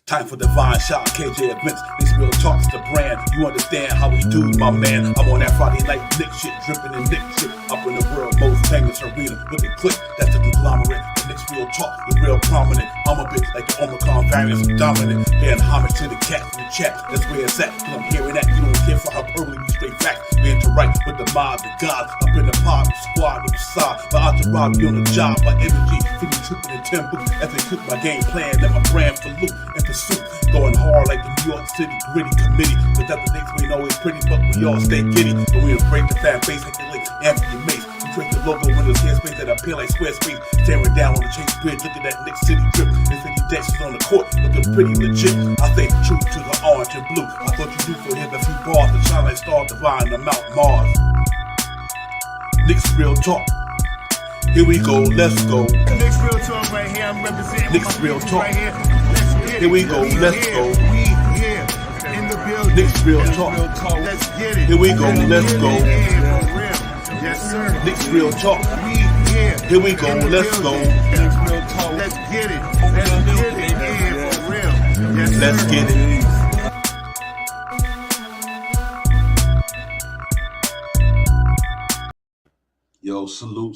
Time for divine shot, KJ events. This real talks the brand. You understand how we do, my man. I'm on that Friday night Knicks shit, dripping in Knicks shit. Up in the world, most famous arena with the click. That's the conglomerate. The Knicks real talk, the real prominent. I'm a bit like the Omicron variants, dominant. Paying homage to the cats in the chat. That's where it's at. Cause I'm hearing that. You don't care for hyperbole, we straight facts. We interact with the mob, the gods. Up in the pod, the squad, with the side. My entourage be on the job, my energy. Feeling tripping in 10 boots. As they cook my game plan, and my brand for loot and pursuit. Going hard like the New York City gritty committee. Cause that's the Knicks, we ain't always pretty, but we all stay giddy. And we embrace the fan base like the links, Anthony Mace. We create the logo when there's space that appear like Squarespace. Staring down on the Chase Bridge, look at that Knicks City drip. There's 50 decks on the court, looking pretty legit. I think true to the orange and blue. I thought you knew for him a few bars to shine like stars divine the Mount Mars. Knicks real talk. Here we go, let's go. Knicks real talk right here. I'm representing Knicks real talk. right here. Let's get it. Here we go, let's go. We here in the building. Knicks real talk. Let's get it. Here we go, let's go. Yeah, for real. Yes, sir. Knicks real talk. We here. Here we go, let's go. Knicks real talk. Let's get it. Let's get it. Yeah, for real. Yes, sir. Let's get it. Yo, salute.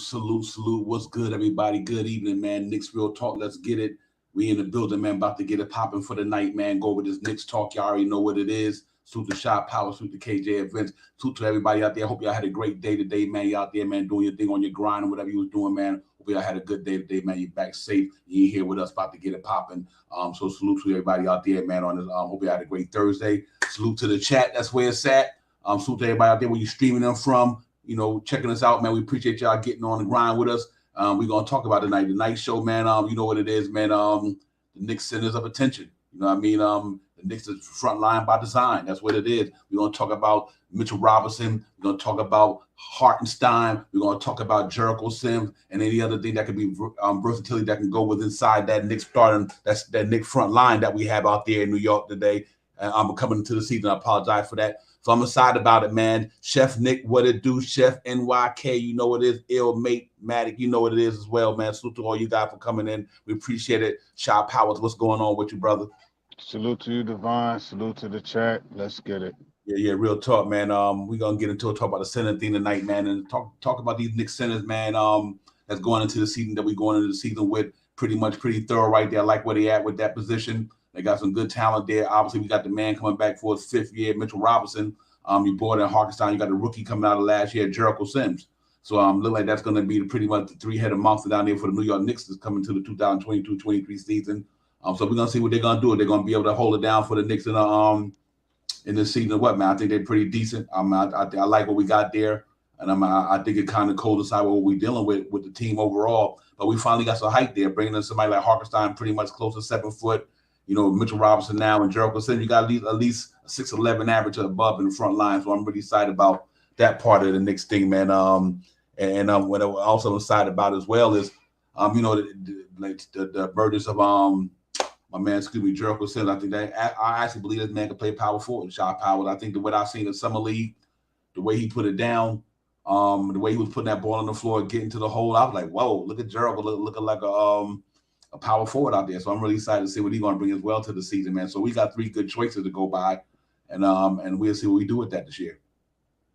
What's good, everybody? Good evening, man. Knicks real talk. Let's get it. We in the building, man. About to get it popping for the night, man. Go over this Knicks talk. Y'all already know what it is. Salute to Shot Power. Salute to KJ Events. Salute to everybody out there. Hope y'all had a great day today, man. You out there, man, doing your thing on your grind and whatever you was doing, man. Hope y'all had a good day today, man. You back safe. You here with us, about to get it popping. So salute to everybody out there, man. On this, hope you had a great Thursday. Salute to the chat. That's where it's at. Salute to everybody out there where you streaming them from. You know, checking us out, man. We appreciate y'all getting on the grind with us. We're gonna talk about the night show, man. You know what it is, man. The Knicks centers of attention. You know what I mean? The Knicks is Frontline by design. That's what it is. We're gonna talk about Mitchell Robinson. We're gonna talk about Hartenstein. We're gonna talk about Jericho Sims and any other thing that could be versatility that can go with inside that Knicks starting. That's that Knicks front line that we have out there in New York today. I'm coming into the season. I apologize for that. So I'm excited about it, man. Chef Nick, what it do? Chef NYK, you know what it is. Ill Mate Matic, you know what it is as well, man. Salute to all you guys for coming in. We appreciate it. Shot Powers, what's going on with you, brother? Salute to you, Divine. Salute to the chat. Let's get it. Yeah, real talk, man. We're gonna get into a talk about the center thing tonight, man, and talk about these Knicks centers, man. That's going into the season that we're going into the season with pretty thorough right there. I like where they at with that position. They got some good talent there. Obviously, we got the man coming back for his 5th year, Mitchell Robinson. You brought in Hartenstein. You got the rookie coming out of last year, Jericho Sims. So look like that's going to be pretty much the three-headed monster down there for the New York Knicks that's coming to the 2022-23 season. So we're going to see what they're going to do. They're going to be able to hold it down for the Knicks in this season. What, man? I think they're pretty decent. I like what we got there. And I think it kind of coincides with what we're dealing with the team overall. But we finally got some height there, bringing in somebody like Hartenstein pretty much close to 7 foot. You know, Mitchell Robinson now and Jericho Sims, you got at least a 6'11" average or above in the front line. So I'm really excited about that part of the Knicks thing, man. What I'm also excited about as well is, you know, the emergence of my man, Jericho Sims. I think that I actually believe this man can play power forward, Shot Powers. I think what I've seen in summer league, the way he put it down, the way he was putting that ball on the floor, getting to the hole, I was like, whoa, look at Jericho looking like a power forward out there. So I'm really excited to see what he's going to bring as well to the season, man. So we got 3 good choices to go by, and we'll see what we do with that this year.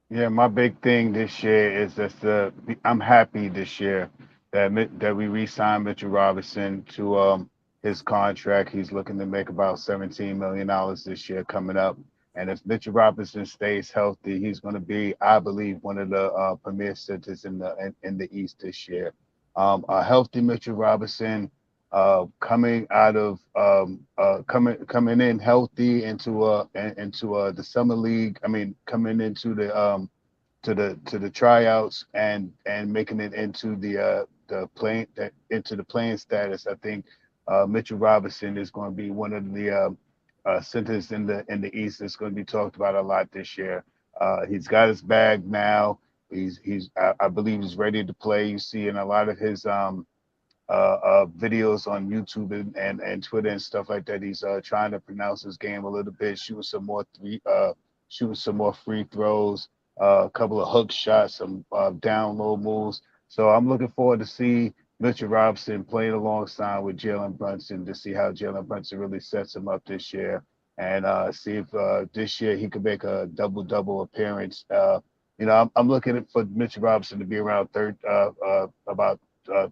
Yeah, my big thing this year is that I'm happy this year that we re-signed Mitchell Robinson to his contract. He's looking to make about $17 million this year coming up. And if Mitchell Robinson stays healthy, he's going to be, I believe, one of the premier centers in the East this year. A healthy Mitchell Robinson, coming out of coming in healthy into the summer league. I mean, coming into the to the tryouts and making it into the playing status. I think Mitchell Robinson is going to be one of the centers in the East that's going to be talked about a lot this year. He's got his bag now. I believe he's ready to play. You see in a lot of his videos on YouTube and Twitter and stuff like that. He's trying to pronounce his game a little bit, shooting some more free throws, a couple of hook shots, some down low moves. So I'm looking forward to see Mitchell Robinson playing alongside with Jalen Brunson to see how Jalen Brunson really sets him up this year, and see if this year he could make a double appearance. I'm looking for Mitchell Robinson to be around about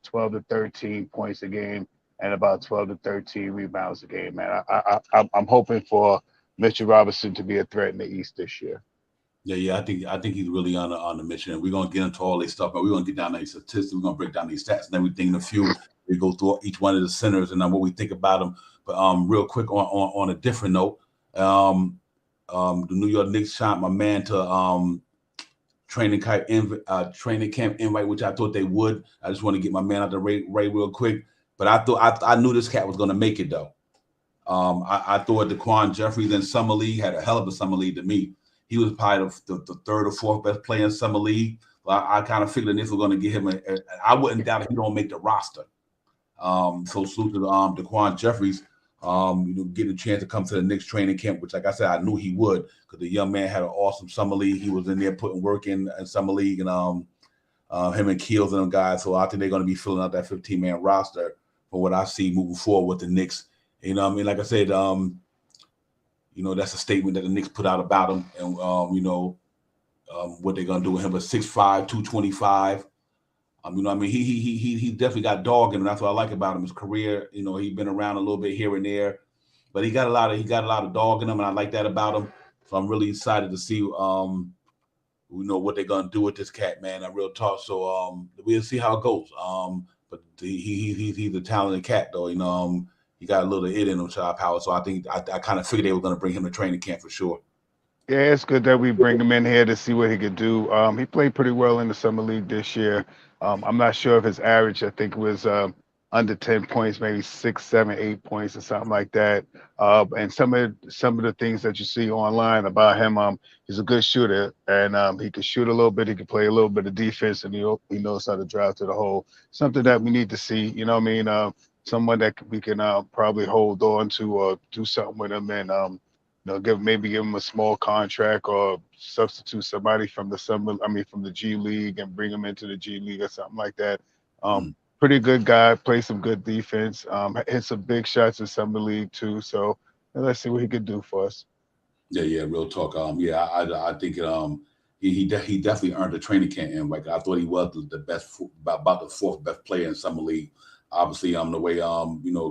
12 to 13 points a game and about 12 to 13 rebounds a game. Man, I'm hoping for Mitchell Robinson to be a threat in the East this year. Yeah. I think he's really on the mission, and we're gonna get into all this stuff, but we're gonna get down these statistics. We're gonna break down these stats and everything in a few. We go through each one of the centers and what we think about them. But real quick on a different note, the New York Knicks shot my man to training camp invite, which I thought they would. I just want to get my man out the Ray real quick. But I knew this cat was gonna make it though. I thought DaQuan Jeffries in summer league had a hell of a summer league to me. He was probably the third or fourth best player in summer league. I kind of figured if we're going to get him, I wouldn't doubt if he don't make the roster. So salute to DaQuan Jeffries, getting a chance to come to the Knicks training camp, which, like I said, I knew he would because the young man had an awesome summer league. He was in there putting work in summer league, and him and Keels and them guys. So I think they're going to be filling out that 15-man roster for what I see moving forward with the Knicks. You know what I mean? Like I said, that's a statement that the Knicks put out about him, and what they're gonna do with him. But 6'5", 225. What I mean? He definitely got dog in him. That's what I like about him. His career, he's been around a little bit here and there, but he got a lot of dog in him, and I like that about him. So I'm really excited to see what they're gonna do with this cat, man. I real talk. So we'll see how it goes. But he's a talented cat, though. He got a little it in him, child power. So I think I kind of figured they were going to bring him to training camp for sure. Yeah, it's good that we bring him in here to see what he could do. He played pretty well in the summer league this year. I'm not sure if his average, I think it was under 10 points, maybe 6, 7, 8 points or something like that. And some of the things that you see online about him, he's a good shooter, and he can shoot a little bit. He can play a little bit of defense, and he knows how to drive to the hole. Something that we need to see. You know what I mean? Someone that we can probably hold on to or do something with him, and give him a small contract or substitute somebody from the G League and bring him into the G League or something like that. Pretty good guy, play some good defense, hit some big shots in summer league too. So let's see what he could do for us. Yeah, real talk. I think he definitely earned a training camp invite. I thought he was the best, about the fourth best player in summer league. Obviously, the way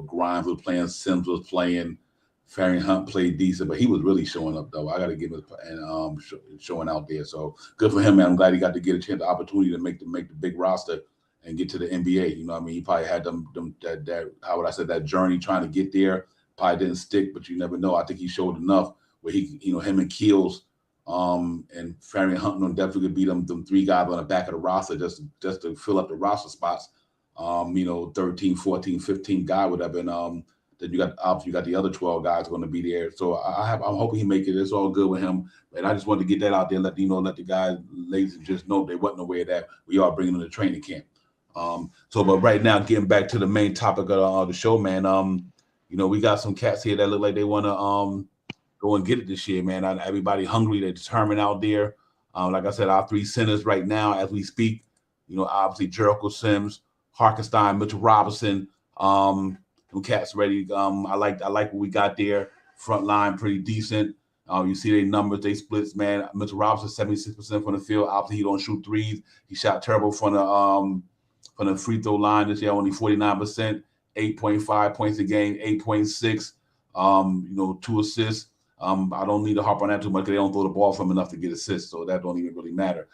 Grimes was playing, Sims was playing, Ferry Hunt played decent, but he was really showing up though. I got to give it and showing out there. So good for him, man. I'm glad he got to get a chance, the opportunity to make the big roster and get to the NBA. You know what I mean? He probably had that how would I say, that journey trying to get there. Probably didn't stick, but you never know. I think he showed enough where he, him and Keels and Ferry Hunt definitely could beat them three guys on the back of the roster just to fill up the roster spots. 13, 14, 15 guy would have been then you got the other 12 guys going to be there. So I'm hoping he make it. It's all good with him. And I just wanted to get that out there, let the guys, ladies, just know they wasn't aware that we are bringing them to training camp. But right now, getting back to the main topic of the show, man. We got some cats here that look like they want to go and get it this year, man. Everybody hungry. They're determined out there. Like I said, our three centers right now as we speak. Obviously Jericho, Sims, Hartenstein, Mitchell Robinson. Them cats ready. I like what we got there. Frontline pretty decent. You see their numbers, they splits, man. Mitchell Robinson 76% from the field. Obviously he don't shoot threes. He shot terrible from the free throw line this year, only 49%. 8.5 points a game, 8.6. 2 assists. I don't need to harp on that too much because they don't throw the ball from enough to get assists, so that don't even really matter.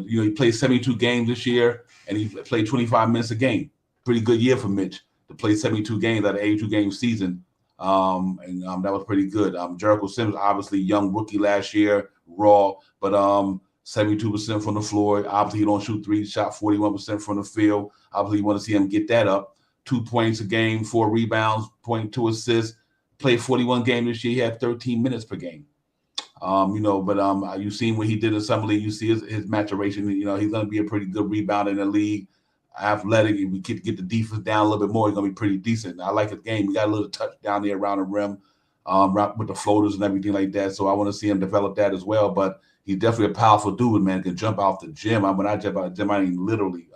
He played 72 games this year, and he played 25 minutes a game. Pretty good year for Mitch to play 72 games out of 82-game season. That was pretty good. Jericho Sims, obviously young rookie last year, raw, but 72% from the floor. Obviously, he don't shoot threes, shot 41% from the field. Obviously, you want to see him get that up. 2 points a game, 4 rebounds, 0.2 assists. Played 41 games this year. He had 13 minutes per game. You've seen what he did in summer league. You see his maturation. He's going to be a pretty good rebounder in the league. Athletic. If we get the defense down a little bit more, he's going to be pretty decent. I like his game. He got a little touch down there around the rim with the floaters and everything like that. So I want to see him develop that as well. But he's definitely a powerful dude, man. Can jump off the gym. When I jump out the gym, I mean literally.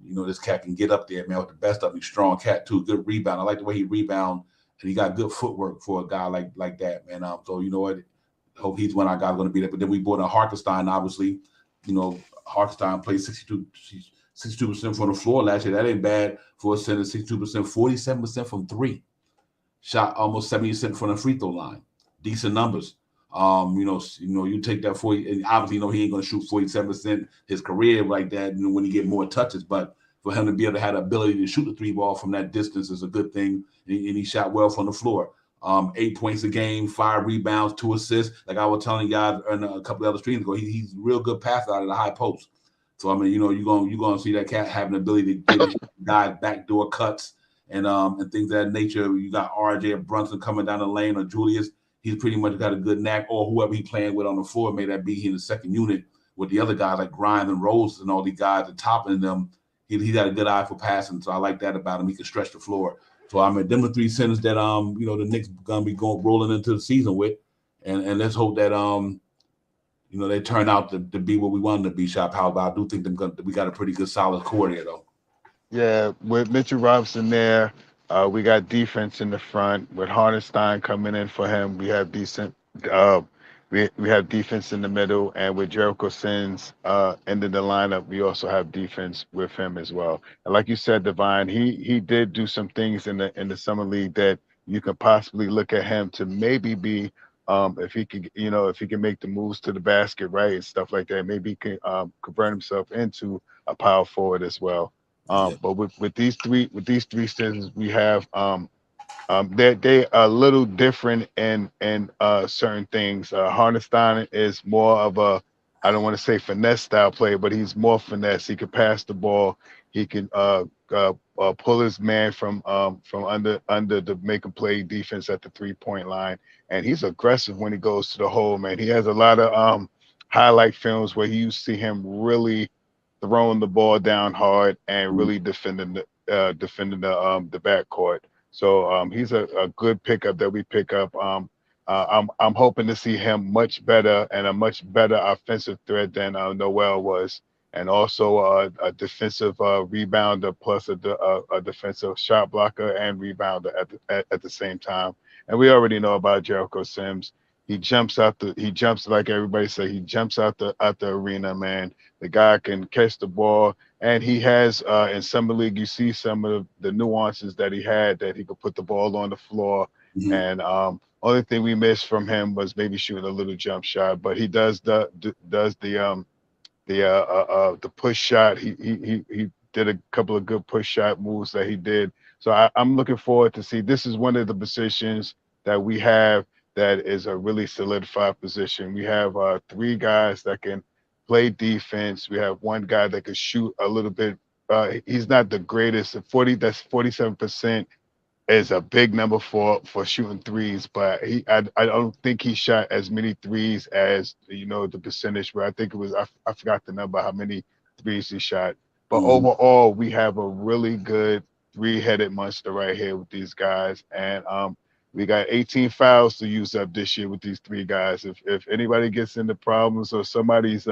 this cat can get up there, man, with the best of him. He's strong cat too, good rebound. I like the way he rebound, and he got good footwork for a guy like that, man. So you know what? Hope he's one our guys going to be there. But then we brought in Hartenstein, obviously. Hartenstein played 62% from the floor last year. That ain't bad for a center. 62%, 47% from three. Shot almost 70% from the free throw line. Decent numbers. You take that 40, and obviously, he ain't going to shoot 47% his career like that, when he get more touches. But for him to be able to have the ability to shoot the three ball from that distance is a good thing. And he shot well from the floor. 8 points a game, 5 rebounds, 2 assists. Like I was telling y'all in a couple of other streams ago, he's a real good passer out of the high post. So I mean, you're gonna see that cat having the ability to get guys backdoor cuts and things of that nature. You got RJ or Brunson coming down the lane, or Julius. He's pretty much got a good knack, or whoever he playing with on the floor. May that be he in the second unit with the other guys like Grimes and Rose and all these guys at top of them. He got a good eye for passing, so I like that about him. He can stretch the floor. So I mean, them are 3 centers that the Knicks gonna be rolling into the season with, and let's hope that they turn out to be what we wanted to be. Shop House, but I do think we got a pretty good solid core there though. Yeah, with Mitchell Robinson there, we got defense in the front. With Hartenstein coming in for him, we have decent. We have defense in the middle, and with Jericho Sins into the lineup, we also have defense with him as well. And like you said, Divine, he did do some things in the summer league that you could possibly look at him to maybe be, if he could, if he can make the moves to the basket right and stuff like that, maybe he can convert himself into a power forward as well. But with these three seasons we have, they are a little different in certain things. Hartenstein is more of a, I don't want to say finesse style player, but he's more finesse. He can pass the ball. He can pull his man from under the make a play defense at the 3-point line, and he's aggressive when he goes to the hole. Man, he has a lot of highlight films where you see him really throwing the ball down hard and really defending the backcourt. So he's a good pickup that we pick up. I'm hoping to see him much better and a much better offensive threat than Noel was, and also a defensive rebounder plus a defensive shot blocker and rebounder at the same time. And we already know about Jericho Sims. He jumps like everybody say. He jumps out the arena, man. The guy can catch the ball, and he has in summer league. You see some of the nuances that he had, that he could put the ball on the floor. Mm-hmm. And only thing we missed from him was maybe shooting a little jump shot, but he does the push shot. He did a couple of good push shot moves that he did. So I'm looking forward to see. This is one of the positions that we have that is a really solidified position. We have 3 guys that can play defense. We have 1 guy that can shoot a little bit. He's not the greatest. That's 47% is a big number for shooting threes, but I don't think he shot as many threes as the percentage. Where I think it was, I forgot the number, how many threes he shot. But overall, we have a really good 3-headed monster right here with these guys, and we got 18 fouls to use up this year with these 3 guys. If anybody gets into problems or somebody's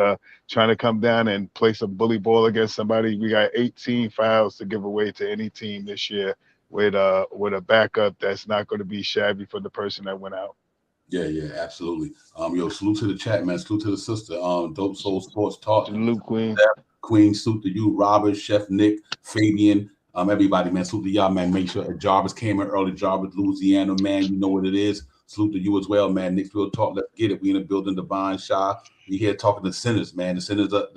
trying to come down and play some bully ball against somebody, we got 18 fouls to give away to any team this year with a backup that's not going to be shabby for the person that went out. Yeah, absolutely. Salute to the chat, man. Salute to the sister. Dope Soul Sports Talk. Salute, Queen. Queen, salute to you, Robert, Chef Nick, Fabian. Everybody, man, salute to y'all, man. Make sure Jarvis came in early. Jarvis, Louisiana, man. You know what it is. Salute to you as well, man. Knicks will talk. Let's get it. We in the building, Divine Shaw. We here talking to sinners, man. The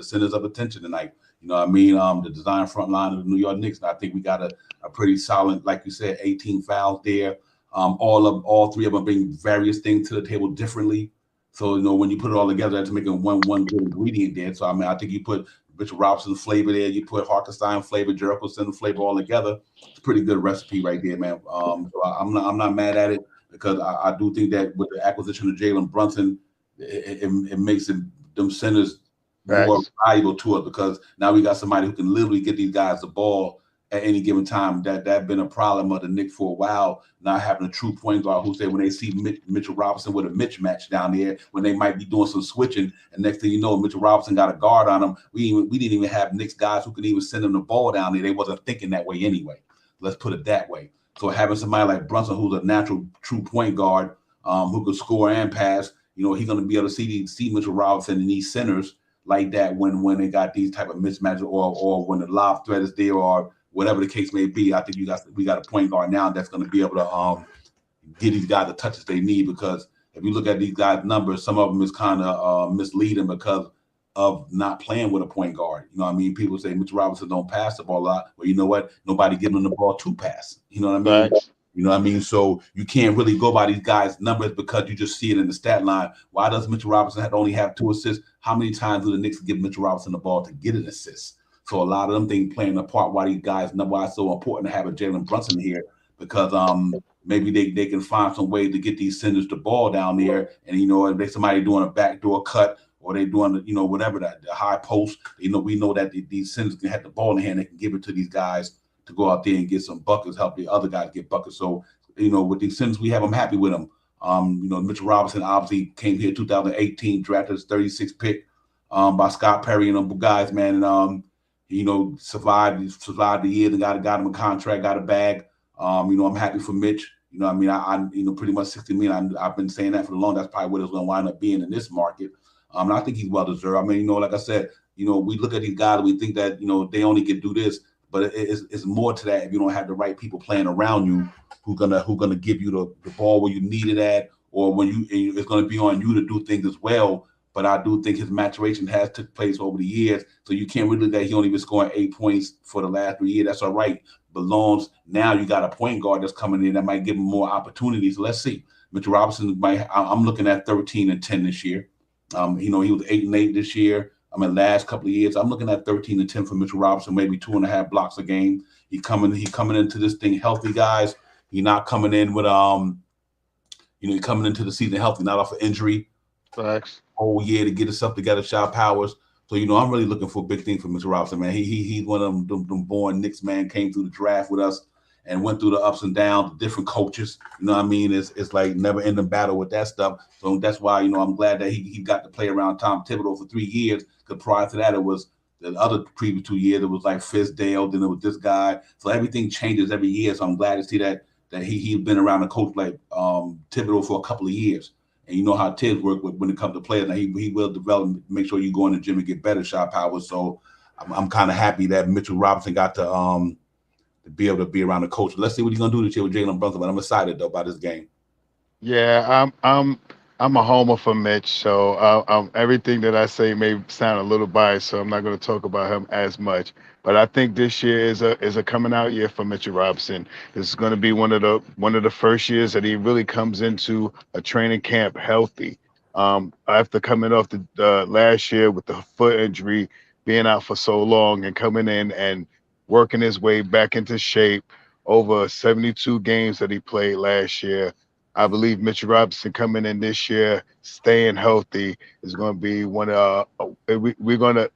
sinners of attention tonight. You know what I mean? The design front line of the New York Knicks. And I think we got a pretty solid, like you said, 18 fouls there. All 3 of them bring various things to the table differently. So when you put it all together, that's making one good ingredient there. So I think you put Mitchell Robinson flavor there, you put Hartenstein flavor, Jericho flavor all together. It's a pretty good recipe right there, man. So I'm not mad at it, because I do think that with the acquisition of Jalen Brunson, it makes them centers more valuable to us, because now we got somebody who can literally get these guys the ball at any given time. That been a problem of the Knicks for a while, not having a true point guard who say when they see Mitchell Robinson with a mismatch down there, when they might be doing some switching, and next thing you know, Mitchell Robinson got a guard on him. We didn't even have Knicks guys who could even send him the ball down there. They wasn't thinking that way anyway. Let's put it that way. So having somebody like Brunson, who's a natural true point guard, who could score and pass, he's going to be able to see Mitchell Robinson and these centers like that when they got these type of mismatches or when the lob threat is there or whatever the case may be. I think we got a point guard now that's going to be able to get these guys the touches they need, because if you look at these guys' numbers, some of them is kind of misleading because of not playing with a point guard. You know what I mean? People say Mitchell Robinson don't pass the ball a lot. Well, you know what? Nobody giving him the ball to pass. You know what I mean? Facts. You know what I mean? So you can't really go by these guys' numbers because you just see it in the stat line. Why does Mitchell Robinson only have 2 assists? How many times do the Knicks give Mitchell Robinson the ball to get an assist? So a lot of them things playing a part why these guys know why it's so important to have a Jalen Brunson here, because maybe they can find some way to get these centers the ball down there. And, if there's somebody doing a backdoor cut or they doing, whatever, the high post, we know that these centers can have the ball in hand. They can give it to these guys to go out there and get some buckets, help the other guys get buckets. So, with these centers we have, I'm happy with them. Mitchell Robinson obviously came here 2018, drafted as 36th pick by Scott Perry and them guys, man. And, survived the year and got him a contract, got a bag. I'm happy for Mitch. I pretty much 60 million. I've been saying that for the long. That's probably what it's going to wind up being in this market. And I think he's well deserved. I mean, like I said, we look at these guys and we think that they only can do this, but it's more to that. If you don't have the right people playing around you, who gonna give you the ball where you need it at, or when it's going to be on you to do things as well. But I do think his maturation has took place over the years, so you can't really that he only been scoring 8 points for the last 3 years. That's all right. Belongs now. You got a point guard that's coming in that might give him more opportunities. So let's see. Mitchell Robinson I'm looking at 13-10 this year. He was 8-8 this year. Last couple of years, I'm looking at 13-10 for Mitchell Robinson, maybe 2.5 blocks a game. He coming into this thing healthy, guys. He not coming in with he coming into the season healthy, not off of injury. Facts. Whole year to get himself together, shot powers. So I'm really looking for a big thing for Mitchell Robinson, man. He's one of them born Knicks, man. Came through the draft with us and went through the ups and downs, different coaches. You know what I mean? It's like never ending battle with that stuff. So that's why I'm glad that he got to play around Tom Thibodeau for 3 years. Because prior to that, it was the other previous 2 years. It was like Fizdale, then it was this guy. So everything changes every year. So I'm glad to see that he's been around a coach like Thibodeau for a couple of years. And you know how Tibbs work when it comes to players. Now he will develop, make sure you go in the gym and get better shot power. So I'm kind of happy that Mitchell Robinson got to be able to be around the coach. Let's see what he's gonna do this year with Jalen Brunson. But I'm excited though about this game. Yeah, I'm a homer for Mitch, so everything that I say may sound a little biased, so I'm not going to talk about him as much. But I think this year is a coming out year for Mitchell Robinson. This is going to be one of the first years that he really comes into a training camp healthy. After coming off the last year with the foot injury, being out for so long, and coming in and working his way back into shape over 72 games that he played last year. I believe Mitchell Robinson coming in this year, staying healthy, is going to be one of we're going to.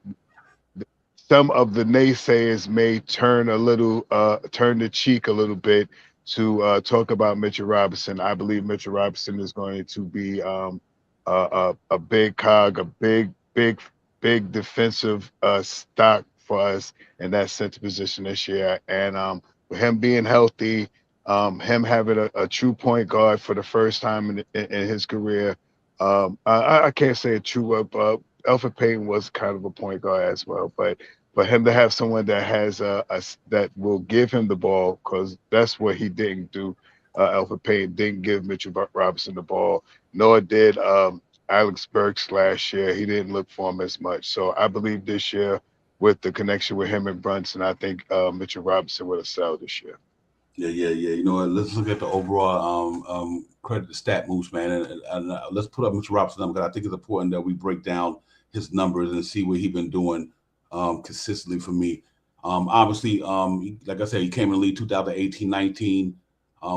Some of the naysayers may turn the cheek a little bit to talk about Mitchell Robinson. I believe Mitchell Robinson is going to be a big cog, a big defensive stock for us in that center position this year. And with him being healthy, him having a true point guard for the first time in his career. I can't say a true up. Alfred Payton was kind of a point guard as well, but for him to have someone that has that will give him the ball, because that's what he didn't do. Alfred Payton didn't give Mitchell Robinson the ball, nor did Alex Burks last year. He didn't look for him as much. So I believe this year, with the connection with him and Brunson, I think Mitchell Robinson will excel this year. Yeah. You know what? Let's look at the overall credit to stat moves, man, and let's put up Mitchell Robinson number, because I think it's important that we break down his numbers and see what he's been doing consistently for me. Obviously, like I said, he came in the league 2018-19,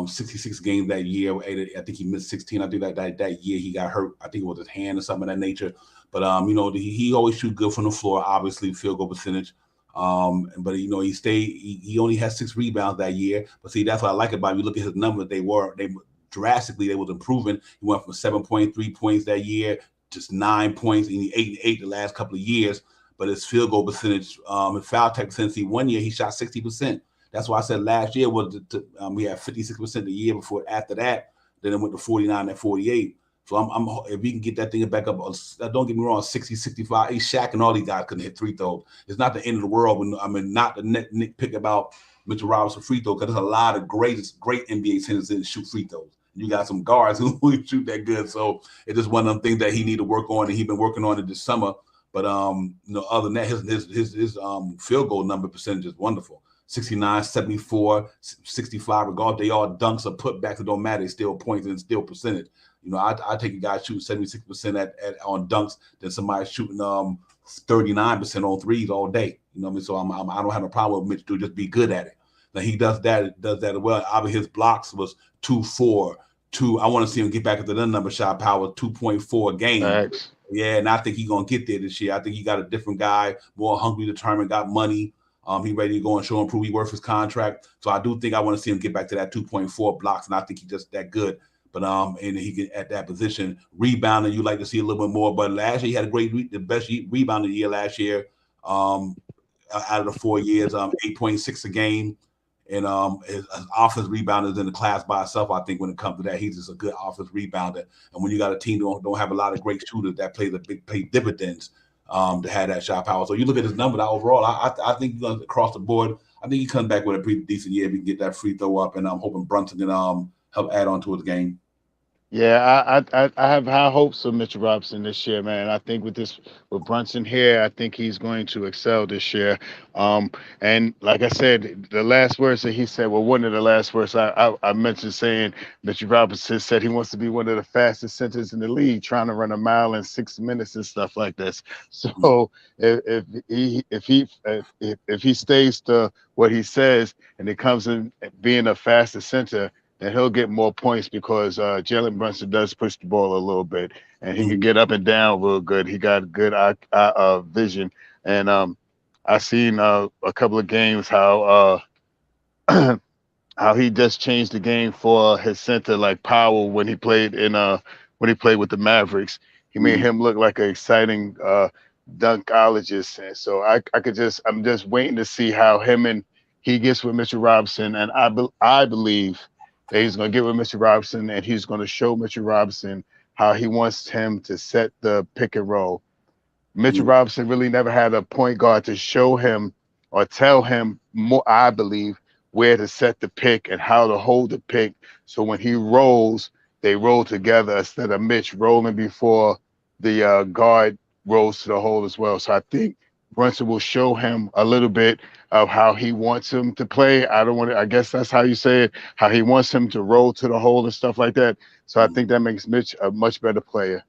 66 games that year. I think he missed 16. I think that year he got hurt. I think it was his hand or something of that nature. But he always shoot good from the floor. Obviously, field goal percentage. But he stayed. He only had 6 rebounds that year. But see, that's what I like about him. You look at his numbers; they drastically. They was improving. He went from 7.3 points that year, just 9 points, and he 8 and 8 the last couple of years. But his field goal percentage, his foul tech percentage, 1 year he shot 60%. That's why I said last year we had 56% the year before. After that, then it went to 49 and 48. So I'm if we can get that thing back up, don't get me wrong, 60, 65. Shaq and all these guys couldn't hit free throws. It's not the end of the world. Not the nitpick about Mitchell Robinson free throw, because there's a lot of great NBA centers that shoot free throws. You got some guards who shoot that good. So it's just one of them things that he need to work on, and he's been working on it this summer. But other than that, his field goal number percentage is wonderful. 69, 74, 65, regardless, they all dunks or putbacks. It don't matter. It's still points and still percentage. I take a guy shooting 76% on dunks than somebody shooting 39% on threes all day. You know what I mean? So I don't have a problem with Mitch to just be good at it. Now he does that as well. Obviously his blocks was 2-4, 2. I want to see him get back into the number shot power 2.4 a game. Thanks. Yeah, and I think he's gonna get there this year. I think he got a different guy, more hungry, determined, got money. He ready to go and show and prove he worth his contract. So I do think I want to see him get back to that 2.4 blocks, and I think he's just that good. But and he can at that position rebounding. You like to see a little bit more. But last year he had the best rebounding year last year. Out of the 4 years, 8.6 a game, and his offense rebounder is in the class by itself. I think when it comes to that, he's just a good offense rebounder. And when you got a team that don't have a lot of great shooters, that plays pay dividends to have that shot power. So you look at his number overall. I think across the board, I think he comes back with a pretty decent year if he can get that free throw up. And I'm hoping Brunson can help add on to his game. Yeah, I have high hopes of Mitchell Robinson this year, man. I think with Brunson here, I think he's going to excel this year. And like I said, the last words that he said, well, one of the last words I mentioned saying Mitchell Robinson said he wants to be one of the fastest centers in the league, trying to run a mile in 6 minutes and stuff like this. So if he stays to what he says and it comes in being a fastest center, and he'll get more points because Jalen Brunson does push the ball a little bit, and he can get up and down real good. He got good vision, and I seen a couple of games how how he just changed the game for his center like Powell when he played with the Mavericks. He made him look like an exciting dunkologist, and so I'm just waiting to see how he gets with Mitchell Robinson, and I believe that he's going to get with Mr. Robinson, and he's going to show Mr. Robinson how he wants him to set the pick and roll. Mitchell Robinson really never had a point guard to show him or tell him more, I believe, where to set the pick and how to hold the pick. So when he rolls, they roll together instead of Mitch rolling before the guard rolls to the hole as well. So I think Brunson will show him a little bit of how he wants him to play. I guess that's how you say it, how he wants him to roll to the hole and stuff like that. So I think that makes Mitch a much better player.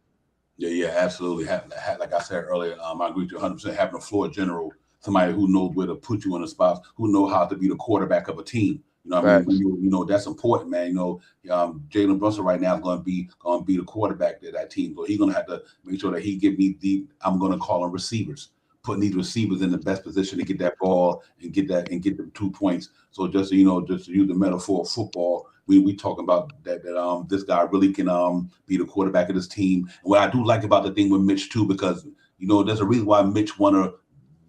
Yeah, absolutely. Like I said earlier, I agree with you 100%. Having a floor general, somebody who knows where to put you in a spot, who knows how to be the quarterback of a team. You know what I mean? That's important, man. Jalen Brunson right now is going to be the quarterback of that team. So he's going to have to make sure that he give me I'm going to call them receivers, putting these receivers in the best position to get that ball and get them 2 points. So just to use the metaphor of football, we talking about that this guy really can be the quarterback of this team. And what I do like about the thing with Mitch too, because there's a reason why Mitch want to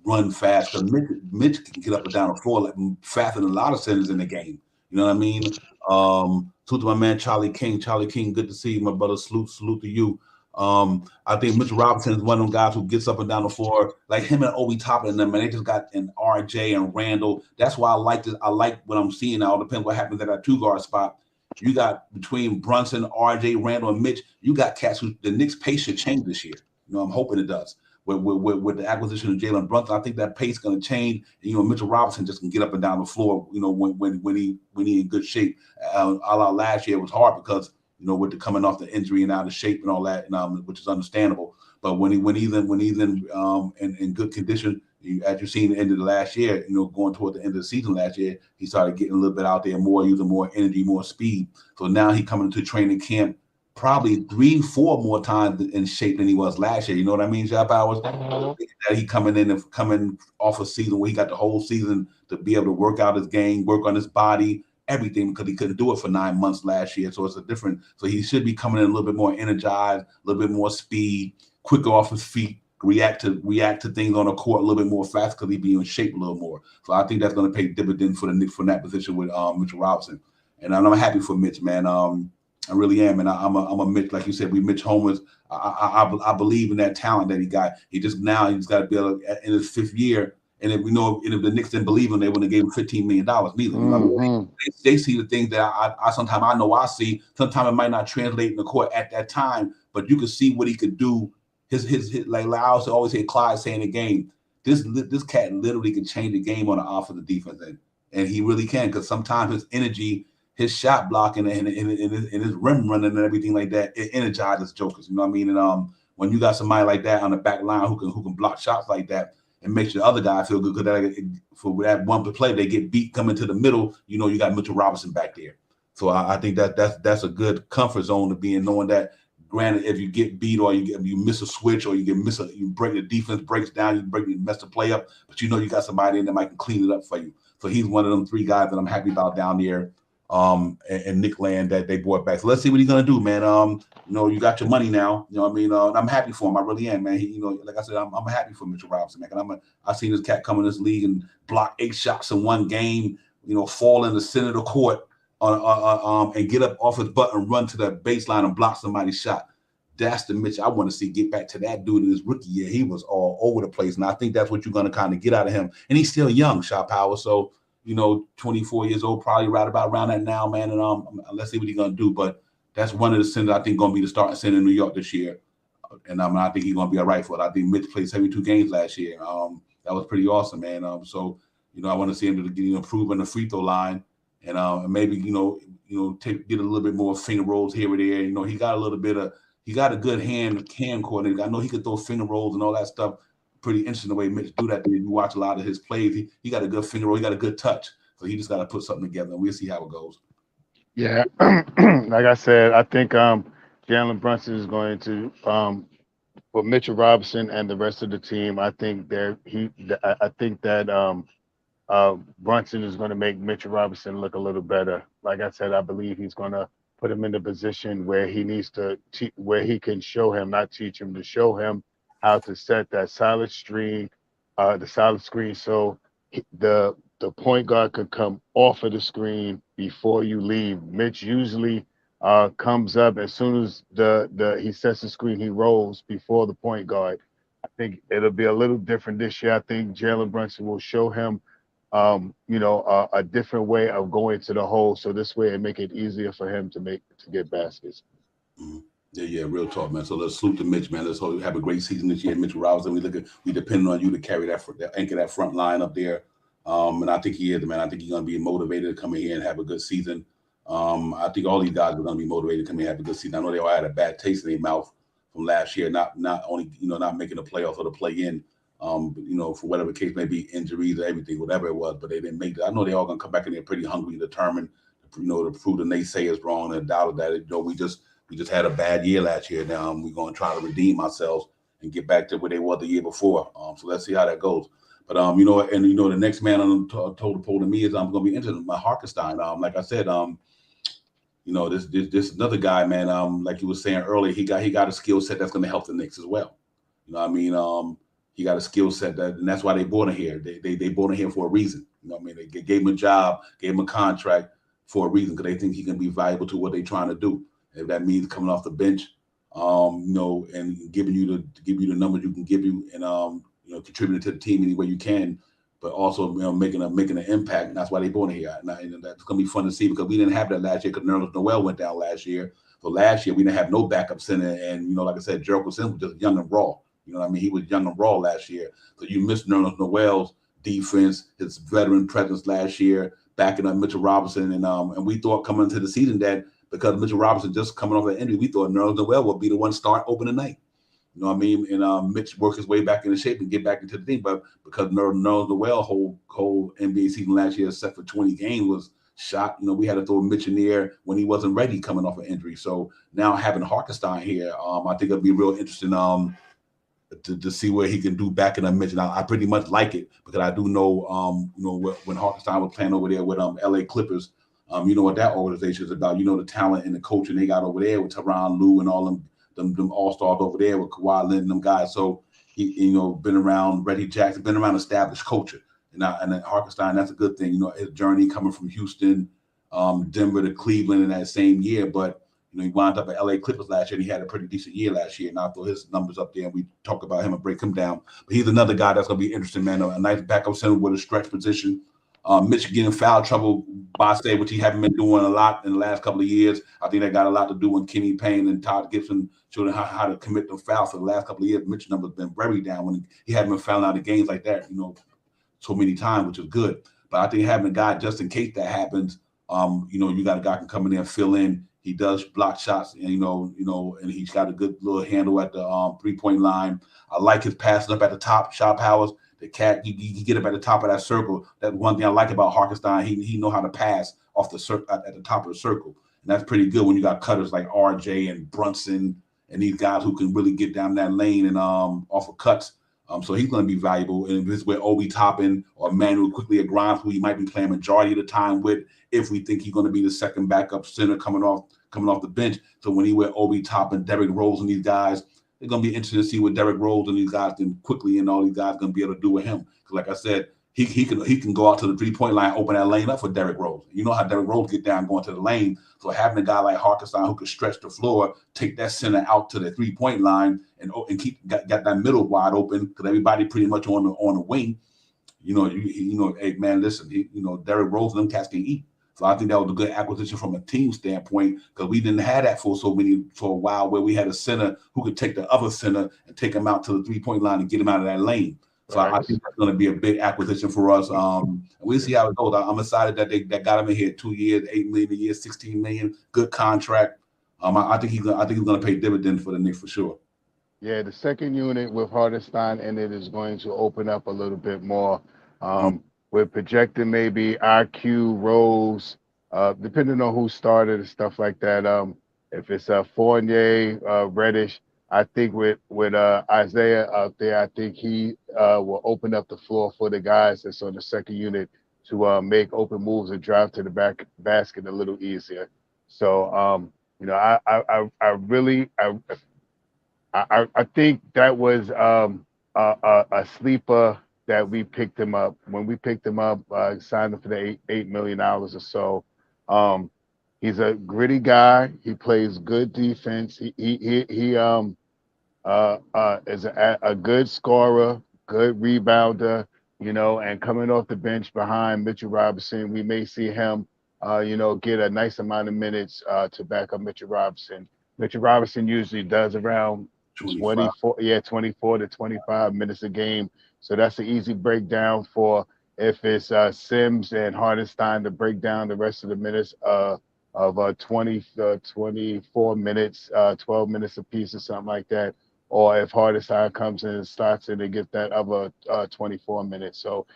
run fast, because Mitch can get up and down the floor faster than a lot of centers in the game. You know what I mean? Salute to my man Charlie King. Charlie King, good to see you, my brother. Salute to you. I think Mitchell Robinson is one of them guys who gets up and down the floor, like him and Obi Toppin and them, and they just got an RJ and Randall. That's why I like this. I like what I'm seeing now. It depends what happens at that 2-guard spot. You got between Brunson, RJ, Randall, and Mitch, you got cats who the Knicks pace should change this year. I'm hoping it does. With the acquisition of Jalen Brunson, I think that pace is going to change. And, Mitchell Robinson just can get up and down the floor, when he in good shape. Last year it was hard because, with the coming off the injury and out of shape and all that, which is understandable. But when he's in good condition, as you've seen the end of the last year, going toward the end of the season last year, he started getting a little bit out there more, using more energy, more speed. So now he coming into training camp probably 3-4 more times in shape than he was last year. You know what I mean, Job Powers? That he coming in and coming off a season where he got the whole season to be able to work out his game, work on his body, everything, because he couldn't do it for 9 months last year. So it's a different. So he should be coming in a little bit more energized, a little bit more speed, quicker off his feet, react to things on the court a little bit more fast because he be in shape a little more. So I think that's going to pay dividends for the Knicks from that position with Mitchell Robinson. And I'm happy for Mitch, man. I really am, and I'm a Mitch, like you said, we Mitch homers. I believe in that talent that he got. He's got to be able to, in his 5th year. And if if the Knicks didn't believe him, they wouldn't have gave him $15 million neither. They see the things that I sometimes I know I see. Sometimes it might not translate in the court at that time, but you can see what he could do. His like I always hear Clyde saying the game. This cat literally can change the game on the offensive defense, and he really can, because sometimes his energy, his shot blocking and his rim running and everything like that, it energizes jokers. You know what I mean? And when you got somebody like that on the back line who can block shots like that and makes the other guy feel good, because for that one play they get beat coming to the middle, you got Mitchell Robinson back there. So I think that's a good comfort zone to be in, knowing that. Granted, if you get beat or you miss a switch or you break the defense breaks down, you mess the play up, but you got somebody in there that might clean it up for you. So he's one of them 3 guys that I'm happy about down there. And Nick Land that they brought back. So let's see what he's gonna do, man. You got your money now. You know what I mean? I'm happy for him. I really am, man. He, like I said, I'm happy for Mitchell Robinson, man. And I seen this cat come in this league and block 8 shots in one game. Fall in the center of the court and get up off his butt and run to the baseline and block somebody's shot. That's the Mitch I want to see get back to that dude in his rookie year. He was all over the place, and I think that's what you're going to kind of get out of him. And he's still young, Shot Power. So 24 years old, probably right about around that now, man. And let's see what he's gonna do. But that's one of the centers I think gonna be the starting center in New York this year. And I think he's gonna be all right for it. I think Mitch played 72 games last year. That was pretty awesome, man. So I want to see him to get improve on the free throw line, and maybe get a little bit more finger rolls here or there. He got a good hand coordinator. I know he could throw finger rolls and all that stuff. Pretty interesting the way Mitch do that. You watch a lot of his plays. He got a good finger roll. He got a good touch. So he just got to put something together, and we'll see how it goes. Yeah, like I said, I think Jalen Brunson is going to for Mitchell Robinson and the rest of the team. I think that Brunson is going to make Mitchell Robinson look a little better. Like I said, I believe he's going to put him in the position where he needs to, where he can show him, not teach him, to show him how to set that solid screen, so the point guard could come off of the screen before you leave. Mitch usually comes up as soon as he sets the screen, he rolls before the point guard. I think it'll be a little different this year. I think Jalen Brunson will show him a different way of going to the hole. So this way it make it easier for him to get baskets. Mm-hmm. Yeah, real talk, man. So let's salute to Mitch, man. Let's hope you have a great season this year, Mitchell Robinson. We depend on you to carry that anchor that front line up there. And I think he is, man. I think he's gonna be motivated to come in here and have a good season. I think all these guys are gonna be motivated to come in and have a good season. I know they all had a bad taste in their mouth from last year, not only not making the playoffs or the play in. For whatever case may be, injuries or everything, whatever it was, but they didn't make it. I know they all gonna come back in there pretty hungry and determined, to prove the naysayers wrong and doubt that. We just had a bad year last year. Now we're going to try to redeem ourselves and get back to where they were the year before. So let's see how that goes. But the next man on the total poll to me is I'm going to be interested my Hartenstein. Like I said, this another guy, man. Like you were saying earlier, he got a skill set that's going to help the Knicks as well. You know what I mean? He got a skill set and that's why they brought him here. They brought him here for a reason. You know what I mean? They gave him a job, gave him a contract for a reason, because they think he can be valuable to what they're trying to do. If that means coming off the bench, and giving you the numbers you can give you, and contributing to the team any way you can, but also making an impact. And that's why they brought it here. And that's gonna be fun to see, because we didn't have that last year, because Nerlens Noel went down last year. So last year we didn't have no backup center, and like I said, Jericho was just young and raw. You know what I mean? He was young and raw last year. So you missed Nerlens Noel's defense, his veteran presence last year, backing up Mitchell Robinson, and we thought coming into the season that, because Mitchell Robinson just coming off the injury, we thought Nerlens Noel would be the one start open tonight. You know what I mean? And Mitch worked his way back into shape and get back into the team. But because Nerlens Noel whole NBA season last year, set for 20 games, shot. You know, we had to throw Mitch in there when he wasn't ready coming off an injury. So now having Hartenstein here, I think it'll be real interesting to see where he can do back in a Mitch. Now, I pretty much like it because I do know, when Hartenstein was playing over there with LA Clippers, you know what that organization is about. You know the talent and the coaching they got over there with Tyronn Lue and all them all-stars over there with Kawhi Leonard and them guys. So he been around Reggie Jackson, been around established culture. And then Hartenstein, that's a good thing. You know, his journey coming from Houston, Denver to Cleveland in that same year. But, you know, he wound up at LA Clippers last year, and he had a pretty decent year last year. And I'll throw his numbers up there, and we talk about him and break him down. But he's another guy that's going to be interesting, man. A nice backup center with a stretch position. Mitch getting foul trouble by state, which he haven't been doing a lot in the last couple of years. I think that got a lot to do when Kenny Payne and Todd Gibson showed him how to commit them fouls for the last couple of years. Mitch's numbers been very down when he hadn't been fouling out of games like that, so many times, which is good. But I think having a guy just in case that happens, you got a guy can come in there and fill in. He does block shots, and and he's got a good little handle at the 3-point line. I like his passing up at the top, shot powers. The cat, he get up at the top of that circle. That's one thing I like about Hartenstein. He know how to pass off the circle at the top of the circle, and that's pretty good when you got cutters like RJ and Brunson and these guys who can really get down that lane and off of cuts. So he's going to be valuable. And if it's with Obi Toppin or Manuel quickly at Grimes, who he might be playing majority of the time with, if we think he's going to be the second backup center coming off the bench. So when he with Obi Toppin, Derrick Rose, and these guys, it's going to be interesting to see what Derrick Rose and these guys can quickly and all these guys going to be able to do with him. Because like I said, he can go out to the 3-point line, open that lane up for Derrick Rose. You know how Derrick Rose get down going to the lane. So having a guy like Hartenstein who can stretch the floor, take that center out to the 3-point line and keep got that middle wide open because everybody pretty much on the wing. Hey man, listen, Derrick Rose and them cats can eat. So I think that was a good acquisition from a team standpoint because we didn't have that for a while where we had a center who could take the other center and take him out to the 3-point line and get him out of that lane. So right. I think that's going to be a big acquisition for us. And we'll see how it goes. I'm excited that got him in here 2 years, $8 million a year, $16 million, good contract. I think he's going to pay dividends for the Knicks for sure. Yeah, the second unit with Hartenstein in it is going to open up a little bit more. We're projecting maybe IQ, Rose, depending on who started and stuff like that. If it's Fournier, Reddish, I think with Isaiah out there, I think he will open up the floor for the guys that's on the second unit to make open moves and drive to the basket a little easier. So I think that was a sleeper that we picked him up. When we picked him up, signed him for the $8 million or so. He's a gritty guy. He plays good defense. He is a good scorer, good rebounder, and coming off the bench behind Mitchell Robinson, we may see him, get a nice amount of minutes to back up Mitchell Robinson. Mitchell Robinson usually does around 24 to 25 minutes a game. So that's an easy breakdown for if it's Sims and Hartenstein to break down the rest of the minutes of 24 minutes, 12 minutes apiece or something like that. Or if Hartenstein comes in and starts it and get that other 24 minutes. So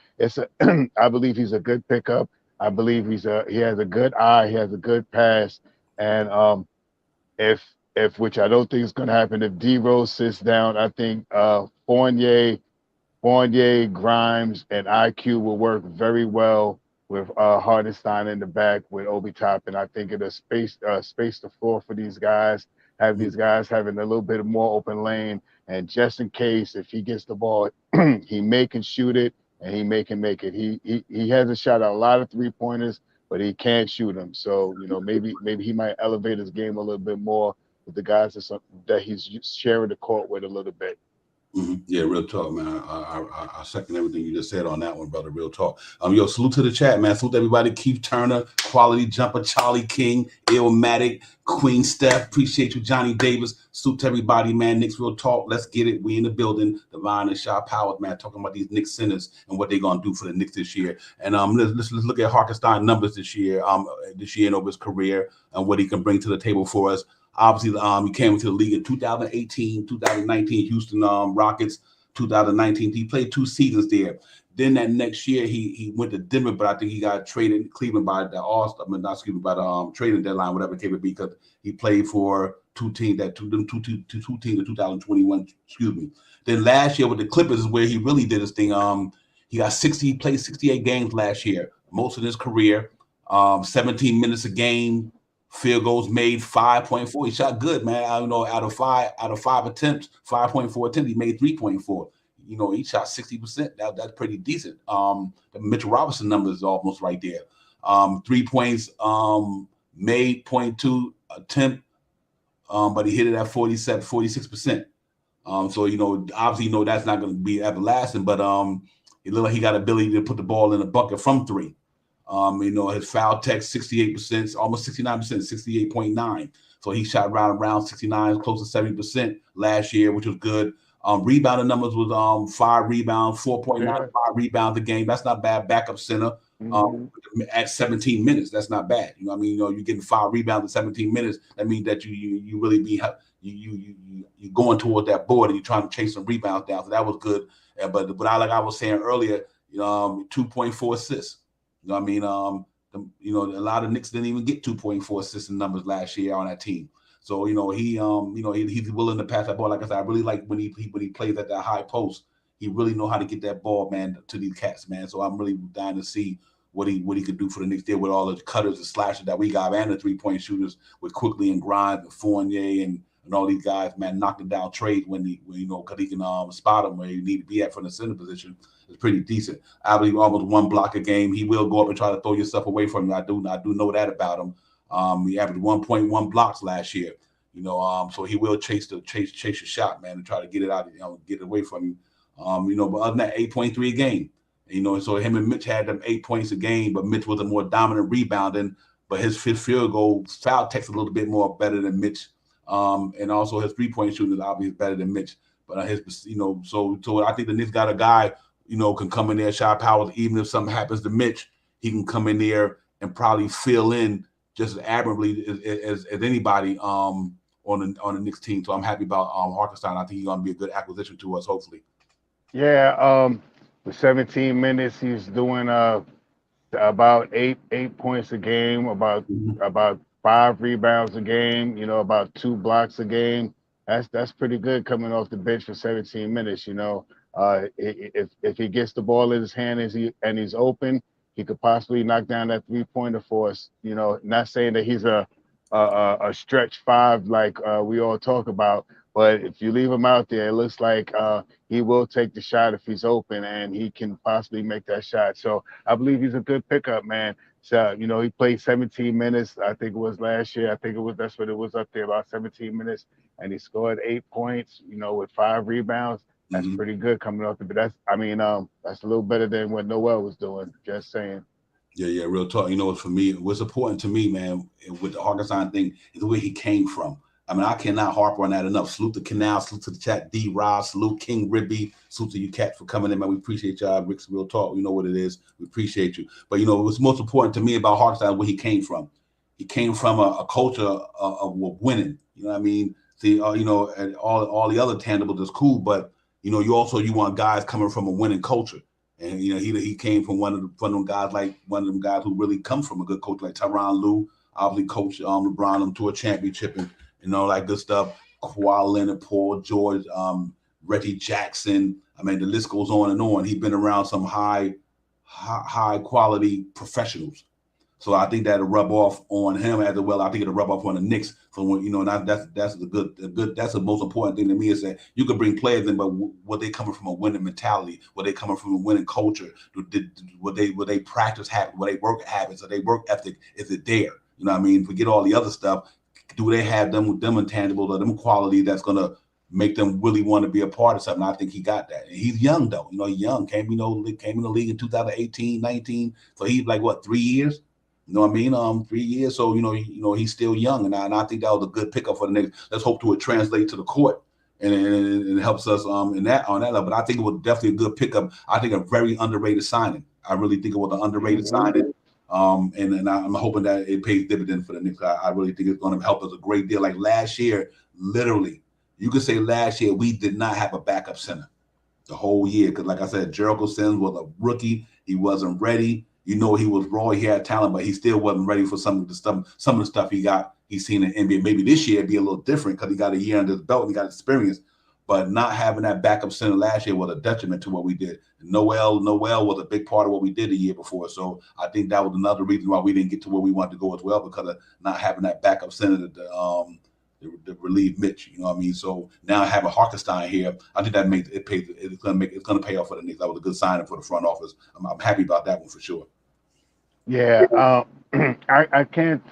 I believe he's a good pickup. I believe he has a good eye. He has a good pass. And if which I don't think is going to happen, if D Rose sits down, I think Fournier, Grimes, and IQ will work very well with Hartenstein in the back with Obi Toppin. I think it'll space the floor for these guys, have these guys having a little bit more open lane. And just in case, if he gets the ball, he can shoot it and he can make it. He hasn't shot a lot of 3-pointers, but he can't shoot them. So, maybe he might elevate his game a little bit more with the guys that he's sharing the court with a little bit. Mm-hmm. Yeah, real talk, man. I second everything you just said on that one, brother. Real talk. Salute to the chat, man. Salute to everybody. Keith Turner, Quality Jumper, Charlie King, Illmatic, Queen Steph. Appreciate you, Johnny Davis. Salute to everybody, man. Knicks Real Talk. Let's get it. We in the building. Divine and Shaw Powers, man. Talking about these Knicks centers and what they're gonna do for the Knicks this year. And let's look at Hartenstein numbers this year. And over his career and what he can bring to the table for us. Obviously, he came into the league in 2018, 2019, Houston Rockets, 2019. He played 2 seasons there. Then that next year he went to Denver, but I think he got traded in Cleveland by the All-Star, I mean, not excuse me, by the trading deadline, whatever it came to be, because he played for two teams in 2021. Excuse me. Then last year with the Clippers is where he really did his thing. He played 68 games last year, most of his career. 17 minutes a game, field goals made 5.4. He shot good, man. Out of five attempts, 5.4 attempts, he made 3.4. He shot 60%. That's pretty decent. The Mitchell Robinson number is almost right there. 3 points made, 0.2 attempt, but he hit it at 46%. So obviously, that's not going to be everlasting, but it looked like he got ability to put the ball in the bucket from three. His foul tech 68%, almost 69%, 68.9. So he shot around 69, close to 70% last year, which was good. Rebounding numbers was 5 rebounds, 4.95 rebounds a game. That's not bad. Backup center at 17 minutes. That's not bad. You're getting 5 rebounds in 17 minutes. That means that you really be you going toward that board and you're trying to chase some rebounds down. So that was good. But like I was saying earlier, 2.4 assists. A lot of Knicks didn't even get 2.4 assist numbers last year on that team. So he's willing to pass that ball. Like I said, I really like when he plays at that high post. He really know how to get that ball, man, to these cats, man. So I'm really dying to see what he could do for the Knicks there with all the cutters and slashers that we got and the 3-point shooters with Quickly and Grimes and Fournier and all these guys, man, knocking down trades when because he can spot them where he need to be at from the center position. It's pretty decent. I believe almost 1 block a game. He will go up and try to throw your stuff away from you. I do know that about him. He averaged 1.1 blocks last year. So he will chase your shot, man, and try to get it out, get it away from you. But other than that, 8.3 a game. So him and Mitch had them 8 points a game, but Mitch was a more dominant rebounding. But his field goal foul tech's a little bit more better than Mitch. And also his 3-point shooting is obviously better than Mitch. But so I think the Knicks got a guy, can come in there, Shy Powers, even if something happens to Mitch, he can come in there and probably fill in just as admirably as anybody on the Knicks team. So I'm happy about Hartenstein. I think he's going to be a good acquisition to us, hopefully. Yeah, with 17 minutes, he's doing about eight points a game, about 5 rebounds a game, about 2 blocks a game. That's pretty good coming off the bench for 17 minutes. If he gets the ball in his hand and he's open, he could possibly knock down that 3-pointer for us. Not saying that he's a stretch 5 like we all talk about, but if you leave him out there, it looks like he will take the shot if he's open, and he can possibly make that shot. So I believe he's a good pickup, man. So he played 17 minutes. I think it was last year. That's what it was up there, about 17 minutes, and he scored 8 points. With 5 rebounds. That's pretty good coming off the. But that's a little better than what Noel was doing. Just saying. Yeah, real talk. For me, what's important to me, man, with the Hartenstein thing is where he came from. I cannot harp on that enough. Salute to Canal, salute to the chat, D. Rob, salute King Ribby, salute to you cats for coming in, man. We appreciate y'all. Rick's Real Talk. You know what it is. We appreciate you. But what's most important to me about Hartenstein is where he came from. He came from a culture of winning. You know what I mean? See, and all the other tangibles is cool, but you want guys coming from a winning culture. And he came from one of them guys who really come from a good coach like Tyronn Lue, obviously coach LeBron to a championship and all that good stuff. Kawhi Leonard, Paul George, Reggie Jackson. The list goes on and on. He's been around some high quality professionals. So I think that'll rub off on him as well. I think it'll rub off on the Knicks. So that's the good. That's the most important thing to me is that you can bring players in, but what they coming from a winning mentality, what they coming from a winning culture, what they practice habits, what they work habits, or they work ethic, is it there? Forget all the other stuff. Do they have them intangibles or them qualities that's gonna make them really want to be a part of something? I think he got that. And he's young though. He's young. Came in the league in 2018, 19. So he's like what, 3 years? 3 years. So he's still young, and I think that was a good pickup for the Knicks. Let's hope to translate to the court, and it helps us on that level. But I think it was definitely a good pickup. I think a very underrated signing. I really think it was an underrated signing. And I'm hoping that it pays dividends for the Knicks. I really think it's going to help us a great deal. Like last year, literally, you could say last year we did not have a backup center. the whole year. Because like I said, Jericho Sims was a rookie. He wasn't ready. You know, he was raw. He had talent, but he still wasn't ready for some of the stuff. Some of the stuff he's seen in NBA. Maybe this year it'd be a little different because he got a year under his belt and he got experience. But not having that backup center last year was a detriment to what we did. Noel was a big part of what we did the year before. So I think that was another reason why we didn't get to where we wanted to go as well, because of not having that backup center to relieve Mitch. You know what I mean? So now having Hartenstein here, I think that makes it pay. It's gonna pay off for the Knicks. That was a good signing for the front office. I'm happy about that one for sure. Yeah, I can't,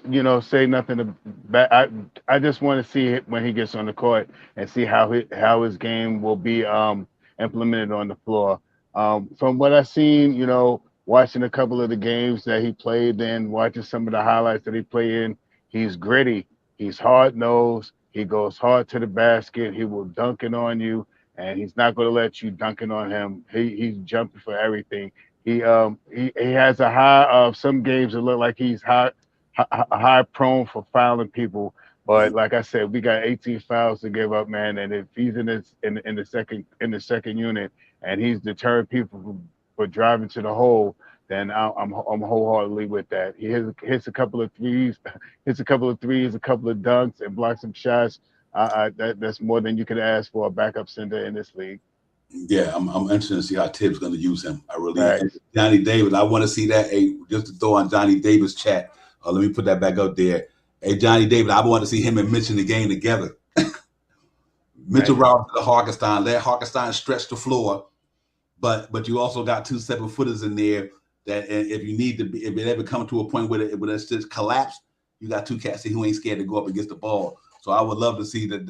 say nothing about. I just want to see it when he gets on the court and see how his game will be implemented on the floor. From what I've seen, watching a couple of the games that he played in, watching some of the highlights that he played in, he's gritty, he's hard nosed, he goes hard to the basket, he will dunk it on you, and he's not going to let you dunk it on him. He's jumping for everything. He has a high of some games that look like he's high prone for fouling people. But like I said, we got 18 fouls to give up, man. And if he's in the second unit and he's deterring people for driving to the hole, then I'm wholeheartedly with that. He hits a couple of threes, a couple of dunks, and blocks some shots. That's more than you could ask for a backup center in this league. Yeah, I'm interested to see how Tibbs going to use him. I really am. Right. Johnny Davis, I want to see that. Hey, just to throw on Johnny Davis chat. Let me put that back up there. Hey, Johnny Davis, I want to see him and Mitch in the game together. Mitchell Right. Robinson to Hartenstein. Let Hartenstein stretch the floor, but you also got 2 7-footers in there that if you need to be, if it ever come to a point where it's just collapsed, you got 2 cats who ain't scared to go up against the ball. So I would love to see that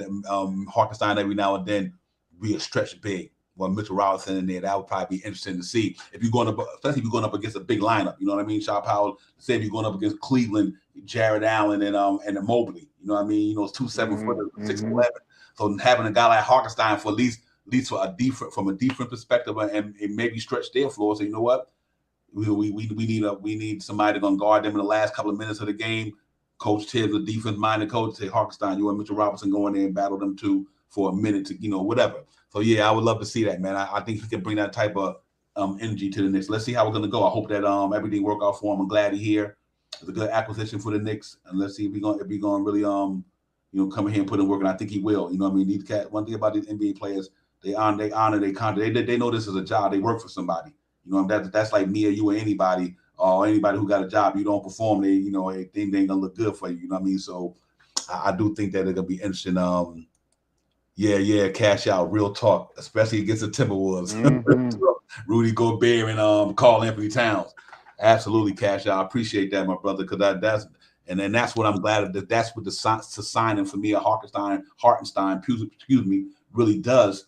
Hartenstein every now and then be a stretch big. Well, Mitchell Robinson in there, that would probably be interesting to see. If you're going up, especially if you're going up against a big lineup, you know what I mean? Shaw Powell, say if you're going up against Cleveland, Jared Allen, and Mobley, you know what I mean? You know, it's 2 7-footers, 6'11". So having a guy like Hartenstein for at least for from a different perspective and maybe stretch their floor. So you know what? We need somebody going to guard them in the last couple of minutes of the game. Coach Tibbs, a defense-minded coach, say Hartenstein, you and Mitchell Robinson go in there and battle them two for a minute to whatever. So yeah, I would love to see that, man. I think he can bring that type of energy to the Knicks. Let's see how we're gonna go. I hope that everything work out for him. I'm glad he's here. It's a good acquisition for the Knicks, and let's see if he's gonna really come in here and put in work. And I think he will. You know what I mean? These cat. One thing about these NBA players, they honor their contract. They know this is a job. They work for somebody. You know, that's like me or you or anybody who got a job. You don't perform, they ain't gonna look good for you. You know what I mean? So I do think that it's gonna be interesting. Yeah, cash out, real talk, especially against the Timberwolves. Rudy Gobert and Karl Anthony Towns. Absolutely cash out. I appreciate that, my brother, because that's what I'm glad that's what the signing for me at Hartenstein, really does.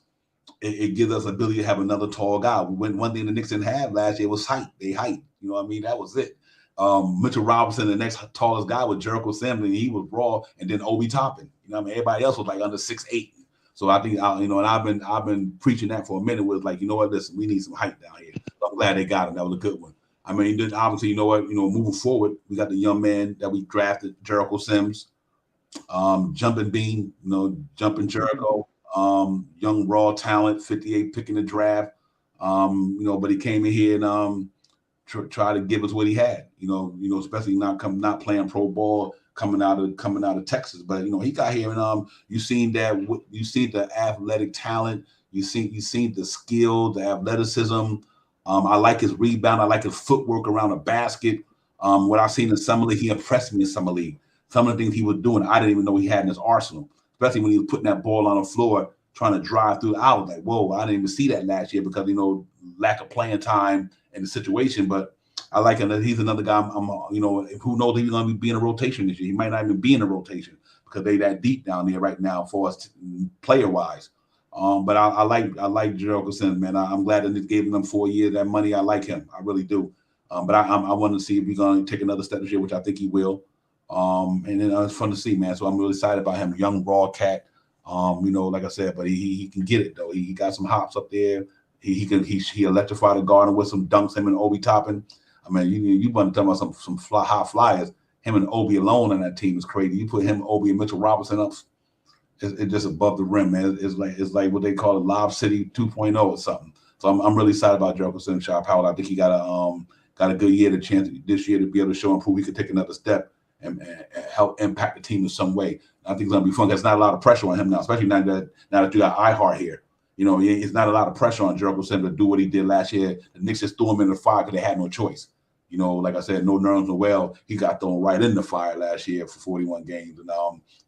It gives us the ability to have another tall guy. One thing the Knicks didn't have last year was height. They height. You know what I mean? That was it. Mitchell Robinson, the next tallest guy, was Jericho Sims, and he was raw, and then Obi Toppin. You know what I mean? Everybody else was like under 6'8". So I think and I've been preaching that for a minute. Was like, you know what, listen, we need some height down here. So I'm glad they got him. That was a good one. I mean, then obviously, you know what, moving forward, we got the young man that we drafted, Jericho Sims, jumping bean, jumping Jericho, young raw talent, 58 pick in the draft. But he came in here and try to give us what he had. Especially not playing pro ball. Coming out of Texas, but he got here and you seen the athletic talent, you seen the skill, the athleticism. I like his rebound, I like his footwork around the basket. What I've seen in summer league, he impressed me in summer league. Some of the things he was doing, I didn't even know he had in his arsenal. Especially when he was putting that ball on the floor, trying to drive through. I was like, whoa, I didn't even see that last year because lack of playing time and the situation, but. I like him. He's another guy. Who knows if he's going to be in a rotation this year. He might not even be in a rotation because they that deep down there right now for us player wise. But I like Jericho Sims, man. I'm glad that they gave him 4 years. That money, I like him. I really do. But I want to see if he's going to take another step this year, which I think he will. And then it's fun to see, man. So I'm really excited about him. Young raw cat. Like I said, but he can get it though. He got some hops up there. He electrified the garden with some dunks. Him and Obi Toppin. I mean, you want to talk about some high flyers. Him and Obi alone on that team is crazy. You put him, Obi, and Mitchell Robinson up, it's just above the rim, man. It's like what they call a Lob City 2.0 or something. So I'm really excited about Jericho Sims, Shy Powell. I think he got a good year, the chance this year to be able to show and prove he could take another step and help impact the team in some way. I think it's gonna be fun. There's not a lot of pressure on him now, especially now that you got iHeart here. It's not a lot of pressure on Jericho Sims to do what he did last year. The Knicks just threw him in the fire because they had no choice. Like I said, no nerves, no well. He got thrown right in the fire last year for 41 games, and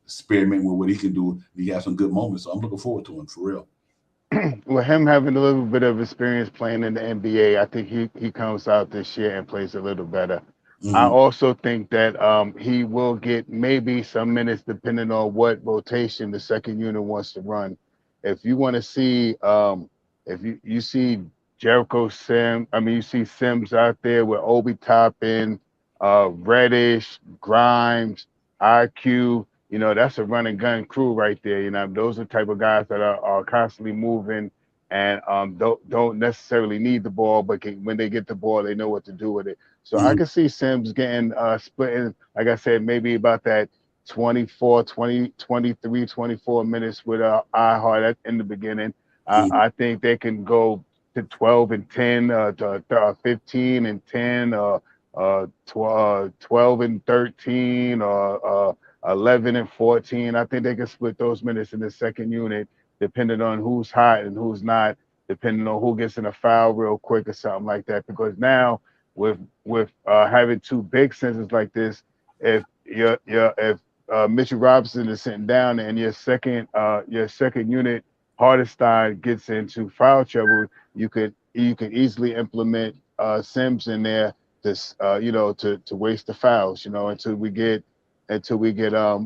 experiment with what he can do. He had some good moments, so I'm looking forward to him for real. With him having a little bit of experience playing in the NBA, I think he comes out this year and plays a little better. I Mm-hmm. also think that he will get maybe some minutes depending on what rotation the second unit wants to run. If you want to see, if you see Jericho Sims, I mean, you see Sims out there with Obi Toppin, Reddish, Grimes, IQ. That's a run and gun crew right there. Those are the type of guys that are constantly moving and don't necessarily need the ball, but when they get the ball, they know what to do with it. So I Mm-hmm. can see Sims getting splitting, like I said, maybe about that 24, 20, 23, 24 minutes with iHeart in the beginning. Mm-hmm. I think they can go to 12 and 10, to 15 and 10, 12 and 13, or 11 and 14. I think they can split those minutes in the second unit, depending on who's hot and who's not, depending on who gets in a foul real quick or something like that. Because now with having two big centers like this, if Mitchell Robinson is sitting down and your second unit Hartenstein gets into foul trouble, you could easily implement Sims in there to waste the fouls, until we get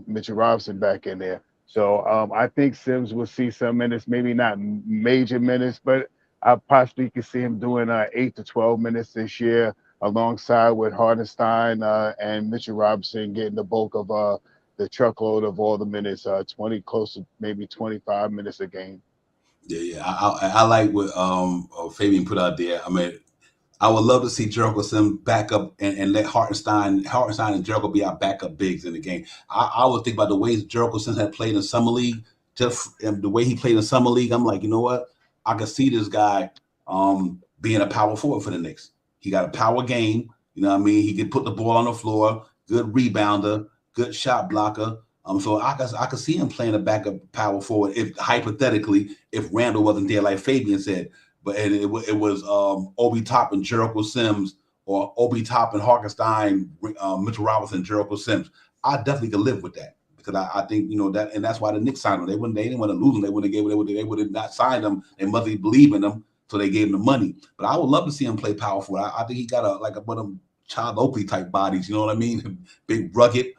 Mitchell Robinson back in there. So I think Sims will see some minutes, maybe not major minutes, but I possibly could see him doing 8 to 12 minutes this year, alongside with Hartenstein and Mitchell Robinson getting the bulk of the truckload of all the minutes, 20, close to maybe 25 minutes a game. Yeah. I like what Fabian put out there. I mean, I would love to see Jericho Sims back up and let Hartenstein and Jericho be our backup bigs in the game. I would think about the ways Jericho Sims had played in summer league, just the way he played in summer league. I'm like, you know what? I can see this guy being a power forward for the Knicks. He got a power game. You know what I mean? He can put the ball on the floor, good rebounder, good shot blocker. So I could see him playing a backup power forward if hypothetically if Randall wasn't there, like Fabian said. But it was Obi Toppin, Jericho Sims, or Obi Toppin, Hartenstein, Mitchell Robinson, Jericho Sims. I definitely could live with that because I think that, and that's why the Knicks signed him. They didn't want to lose him. They would have not signed him. They must believe in him, so they gave him the money. But I would love to see him play power forward. I think he got one of them Child Oakley type bodies. You know what I mean? Big rugged.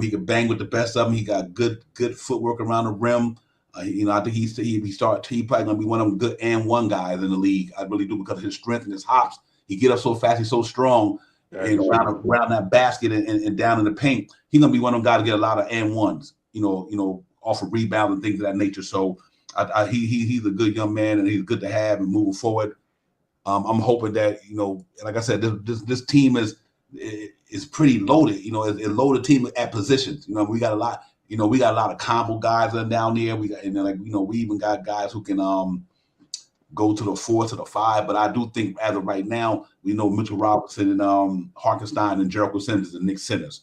He could bang with the best of them. He got good footwork around the rim. I think he probably gonna be one of them good and one guys in the league. I really do because of his strength and his hops. He get up so fast, he's so strong, and around that basket and down in the paint. He's gonna be one of them guys to get a lot of and ones. Off of rebound and things of that nature. So he's a good young man and he's good to have and moving forward. I'm hoping that like I said, this team is pretty loaded. It's a loaded team at positions. We got a lot. We got a lot of combo guys that are down there. We got, we even got guys who can go to the 4 to the 5. But I do think as of right now, we know Mitchell Robinson and Hartenstein and Jericho Sims is the Knicks centers.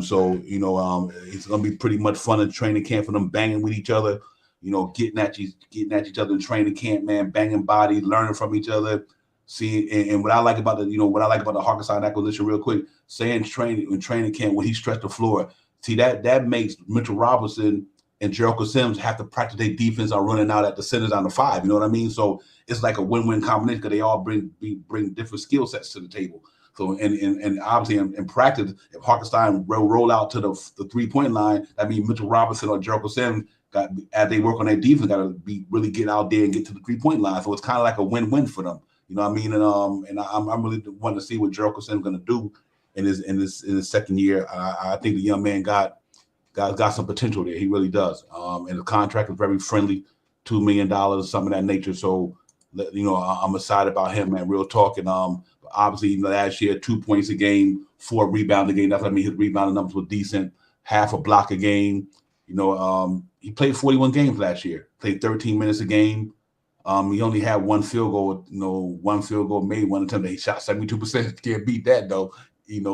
So it's gonna be pretty much fun in training camp for them banging with each other. Getting at each other in training camp, man, banging bodies, learning from each other. See, and what I like about the Hartenstein acquisition, real quick, saying training camp when he stretched the floor. See, that makes Mitchell Robinson and Jericho Sims have to practice their defense on running out at the centers on the 5. You know what I mean? So it's like a win-win combination because they all bring different skill sets to the table. So and obviously in practice, if Hartenstein roll out to the 3-point line, that means Mitchell Robinson or Jericho Sims as they work on their defense, got to be really get out there and get to the 3-point line. So it's kind of like a win-win for them. You know what I mean? And I'm really wanting to see what Jericho Sims is going to do in his second year. I think the young man got some potential there. He really does. And the contract is very friendly, $2 million, something of that nature. So I'm excited about him, man. Real talk. And obviously, last year, 2 points a game, 4 rebounds a game. That's what I mean. His rebounding numbers were decent. Half a block a game. He played 41 games last year. Played 13 minutes a game. He only had one field goal, one field goal made, one attempt. He shot 72%. Can't beat that though,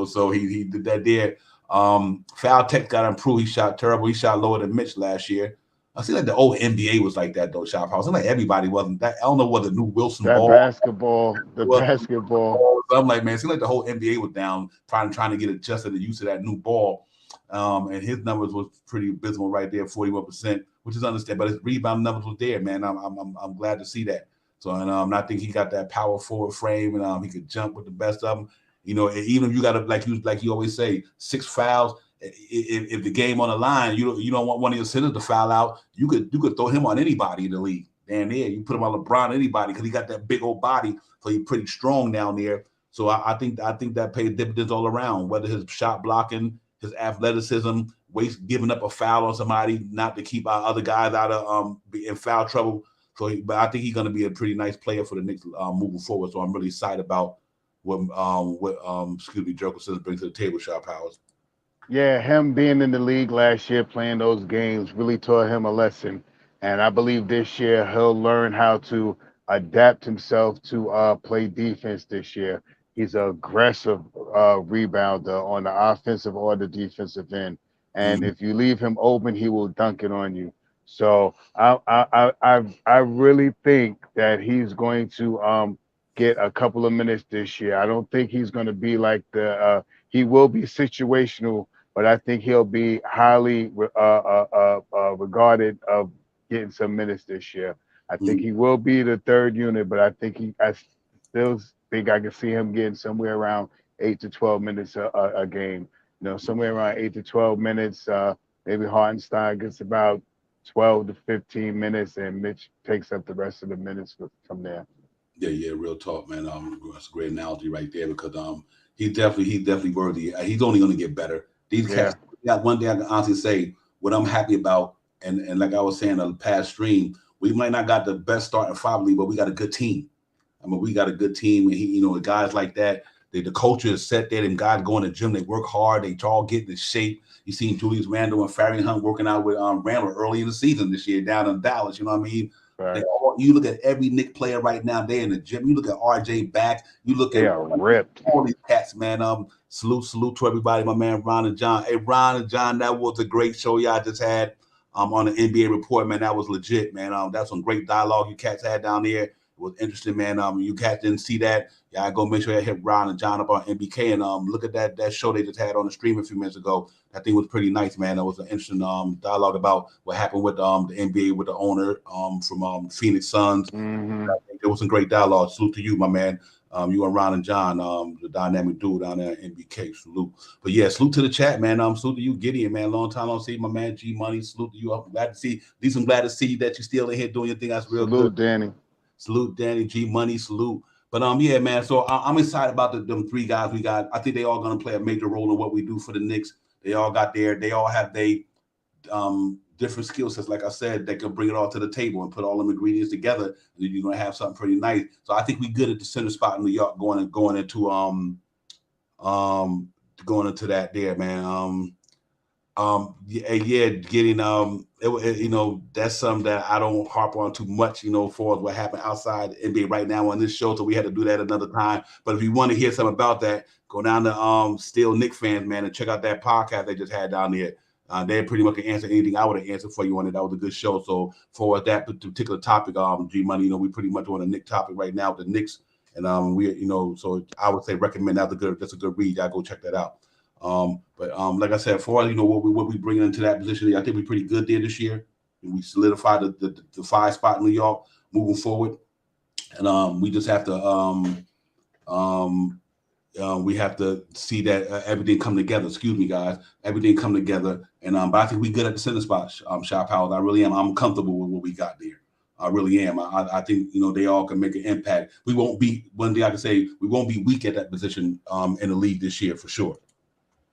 So he did that there. Foul tech got improved. He shot terrible. He shot lower than Mitch last year. I see like the old NBA was like that though. Shop house. I'm like everybody wasn't that. I don't know what the new Wilson That ball basketball, the was. basketball. So I'm like, man, it seemed like the whole NBA was down trying to get adjusted to use of that new ball. And his numbers was pretty abysmal right there, 41%, which is understandable. But his rebound numbers was there, man. I'm glad to see that. So and I think he got that power forward frame, and he could jump with the best of them. Even if you got to like you always say, 6 fouls. If the game on the line, you don't want one of your centers to foul out. You could throw him on anybody in the league. Damn near you put him on LeBron, anybody, because he got that big old body, so he's pretty strong down there. So I think that pays dividends all around. Whether his shot blocking, his athleticism, giving up a foul on somebody, not to keep our other guys out of in foul trouble. So, but I think he's going to be a pretty nice player for the Knicks moving forward. So I'm really excited about what Jericho says brings to the table. Shot Powers. Yeah, him being in the league last year, playing those games, really taught him a lesson. And I believe this year he'll learn how to adapt himself to play defense this year. He's an aggressive rebounder on the offensive or the defensive end. And Mm-hmm. if you leave him open, he will dunk it on you. So I really think that he's going to get a couple of minutes this year. I don't think he's going to be like he will be situational, but I think he'll be highly regarded of getting some minutes this year. I think Mm-hmm. he will be the third unit, but I still think I can see him getting somewhere around 8 to 12 minutes a game. Somewhere around 8 to 12 minutes. Maybe Hartenstein gets about 12 to 15 minutes, and Mitch takes up the rest of the minutes from there. Yeah, real talk, man. That's a great analogy right there because he's definitely worthy. He's only going to get better. These cats. Yeah. Got one thing I can honestly say. What I'm happy about, and like I was saying on the past stream, we might not got the best starting five league, but we got a good team. I mean, we got a good team, and guys like that. The culture is set there. Them guys go in the gym, they work hard, they all get in shape. You seen Julius Randle and Farry Hunt working out with Randle early in the season this year down in Dallas. You know what I mean? Right. You look at every Knick player right now, they're in the gym. You look at RJ back. You look They at are ripped. all these cats, man. Salute to everybody, my man Ron and John. Hey, Ron and John, that was a great show y'all just had on the NBA report, man. That was legit, man. That's some great dialogue you cats had down there. It was interesting, man. You cats didn't see that. Yeah, I go make sure I hit Ron and John up on NBK and look at that show they just had on the stream a few minutes ago. That thing was pretty nice, man. That was an interesting dialogue about what happened with the NBA with the owner from Phoenix Suns. Mm-hmm. There was some great dialogue. Salute to you, my man. You and Ron and John, the dynamic duo down there at NBK. Salute. But yeah, salute to the chat, man. Salute to you, Gideon, man. Long time no see, my man. G Money. Salute to you. I'm glad to see. I'm glad to see that you're still in here doing your thing. That's real Salute, good. Danny. Salute, Danny. G Money. Salute. But yeah, man. So I'm excited about them three guys we got. I think they all gonna play a major role in what we do for the Knicks. They all have different skill sets, like I said, that can bring it all to the table and put all them ingredients together, and then you're gonna have something pretty nice. So I think we good at the center spot in New York, going into that there, man. Getting that's something that I don't harp on too much, for what happened outside the NBA right now on this show. So we had to do that another time. But if you want to hear something about that, go down to Still Knicks fans, man, and check out that podcast they just had down there. They pretty much can answer anything I would have answered for you on it. That was a good show. So for that particular topic, G Money, we pretty much on a Knicks topic right now with the Knicks, and so I would say recommend that's a good read. Y'all go check that out. But like I said, for what we bring into that position, I think we're pretty good there this year. We solidified the 5 spot in New York moving forward, and we just have to we have to see that everything come together. Excuse me, guys. Everything come together. And but I think we good at the center spot, Shop Howard. I really am. I'm comfortable with what we got there. I really am. I think they all can make an impact. We won't be one thing I can say. We won't be weak at that position in the league this year for sure.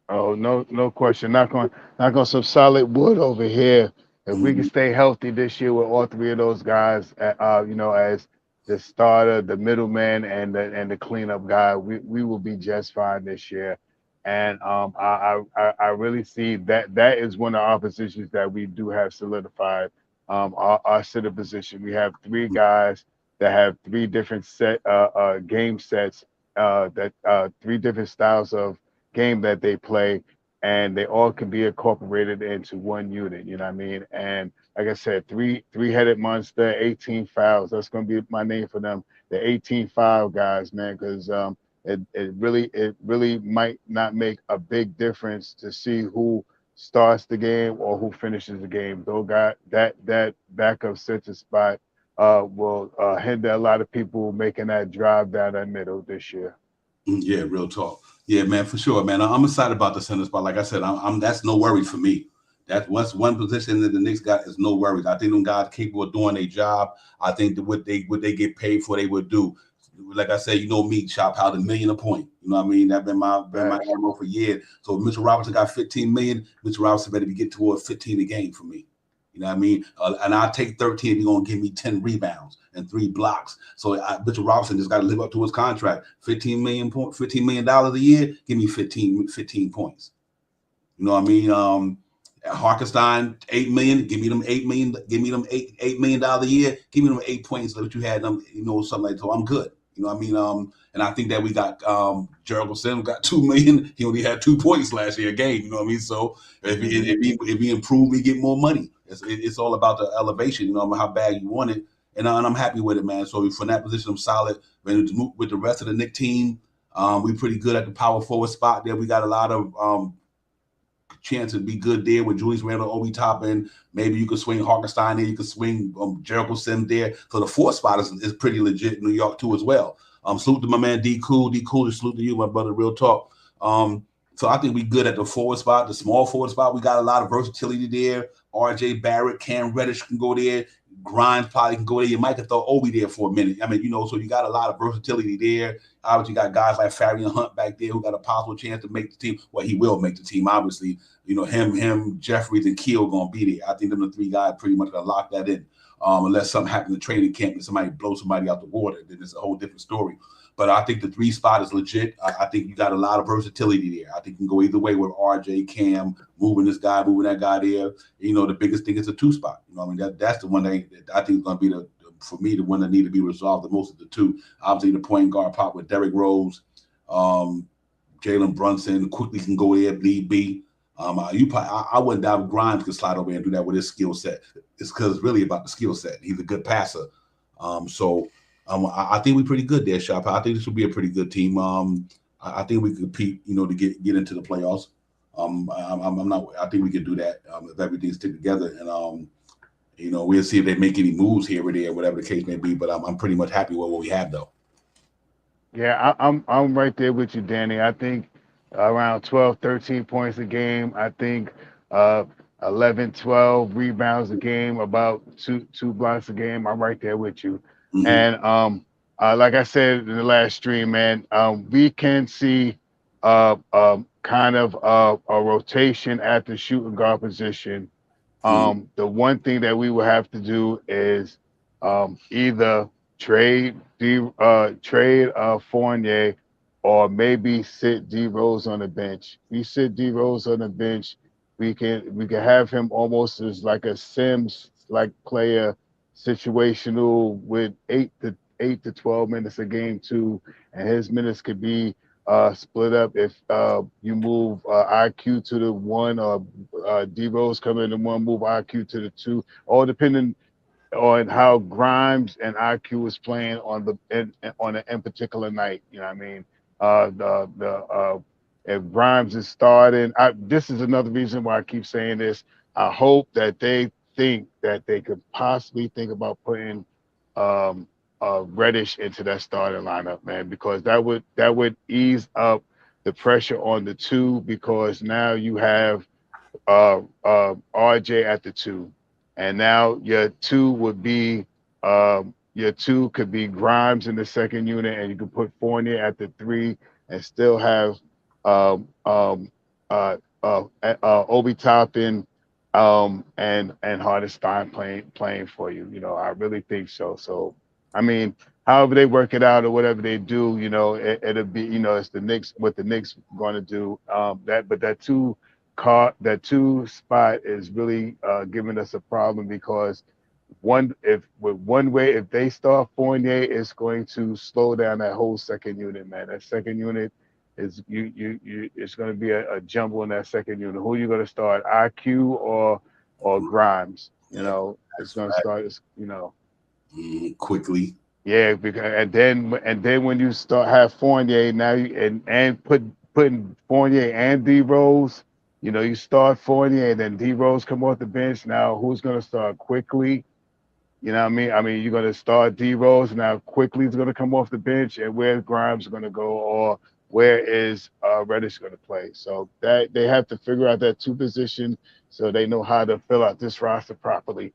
Oh, no question. Knock on some solid wood over here. If we can Mm-hmm. stay healthy this year with all three of those guys, as the starter, the middleman, and the cleanup guy, we will be just fine this year. And I really see that is one of our positions that we do have solidified. our center position. We have three guys that have three different game sets, that three different styles of game that they play, and they all can be incorporated into one unit. You know what I mean? And like I said, three-headed monster, 18 fouls. That's gonna be my name for them, the 18 foul guys, man, because it really might not make a big difference to see who starts the game or who finishes the game. Though got that backup center spot will hinder a lot of people making that drive down that middle this year. Yeah, real talk. Yeah, man, for sure, man. I'm excited about the center spot. Like I said, I'm that's no worries for me. That's once one position that the Knicks got is no worries. I think them guys capable of doing their job. I think that what they get paid for, they would do. Like I said, you know me, Chop out a million a point. You know what I mean? That's been my Facts. MO for years. So if Mitchell Robinson got 15 million. Mitchell Robinson better be getting towards 15 a game for me. You know what I mean? And I'll take 13 if you're going to give me 10 rebounds and 3 blocks. So Mitchell Robinson just got to live up to his contract. $15 million a year, give me 15 points. You know what I mean? Hartenstein, 8 million, give me them 8 million, give me them $8 million a year, give me them 8 points that you had them, something like that. So I'm good. You know what I mean? And I think that we got Jericho got 2 million. He only had 2 points last year a game. You know what I mean? So if we improve, we get more money. It's all about the elevation. How bad you want it, and I'm happy with it, man. So from that position, I'm solid. With the rest of the Knicks team, we pretty good at the power forward spot there. We got a lot of chance to be good there with Julius Randle, Obi Toppin. Maybe you could swing Hartenstein there. You could swing Jericho Sim there. So the fourth spot is pretty legit in New York too as well. Salute to my man D Cool. D Cool, salute to you, my brother. Real talk. So I think we good at the forward spot, the small forward spot. We got a lot of versatility there. R.J. Barrett, Cam Reddish can go there. Grimes probably can go there. You might have throw Obi there for a minute. I mean, so you got a lot of versatility there. Obviously, you got guys like Farian Hunt back there who got a possible chance to make the team. Well, he will make the team, obviously. Him, Jeffries, and Keel going to be there. I think them the three guys pretty much going to lock that in. Unless something happens in training camp and somebody blows somebody out the water, then it's a whole different story. But I think the three spot is legit. I think you got a lot of versatility there. I think you can go either way with RJ, Cam, moving this guy, moving that guy there. The biggest thing is a two spot. I mean, that's the one that I think is going to be for me, the one that need to be resolved the most of the two. Obviously, the point guard pop with Derrick Rose, Jalen Brunson quickly can go there if need be. I wouldn't doubt if Grimes could slide over and do that with his skill set. It's because it's really about the skill set. He's a good passer. I think we're pretty good there, Shop. I think this will be a pretty good team. I think we could compete, to get into the playoffs. I'm not. I think we can do that if everything stick together, and we'll see if they make any moves here or there, whatever the case may be. But I'm pretty much happy with what we have, though. Yeah, I'm right there with you, Danny. I think around 12, 13 points a game. I think uh, 11, 12 rebounds a game, about two blocks a game. I'm right there with you. Mm-hmm. And like I said in the last stream, man, we can see kind of a rotation at the shooting guard position. The one thing that we will have to do is either trade Fournier, or maybe sit D Rose on the bench. We sit D Rose on the bench, we can have him almost as like a Sims like player, situational with 8 to 12 minutes a game too, and his minutes could be split up if you move IQ to the one, or D Rose come in the one, move IQ to the two, all depending on how Grimes and IQ is playing on an particular night. You know what I mean? If Grimes is starting, this is another reason why I keep saying this. I hope that they think that they could possibly think about putting um, Reddish into that starting lineup, man, because that would ease up the pressure on the two, because now you have RJ at the two, and now your two could be Grimes in the second unit, and you could put Fournier at the three, and still have um, um, Obi Toppin and Hartenstein playing for you. I really think so. So I mean, however they work it out or whatever they do, it'll be, it's the Knicks, what the Knicks going to do. But that two spot is really giving us a problem, because if they start Fournier, it's going to slow down that whole second unit, man. That second unit is it's going to be a jumble in that second unit. Who are you going to start, IQ or Grimes? You Yeah, know, it's that's going to right. start. You know, Quickly. yeah, because and then when you start have Fournier now and putting Fournier and D Rose, you know, you start Fournier and then D Rose come off the bench. Now who's going to start quickly? You know what I mean? I mean, you're going to start D Rose now. Quickly is going to come off the bench, and where's Grimes going to go, or where is Reddish going to play? So that they have to figure out that two position so they know how to fill out this roster properly.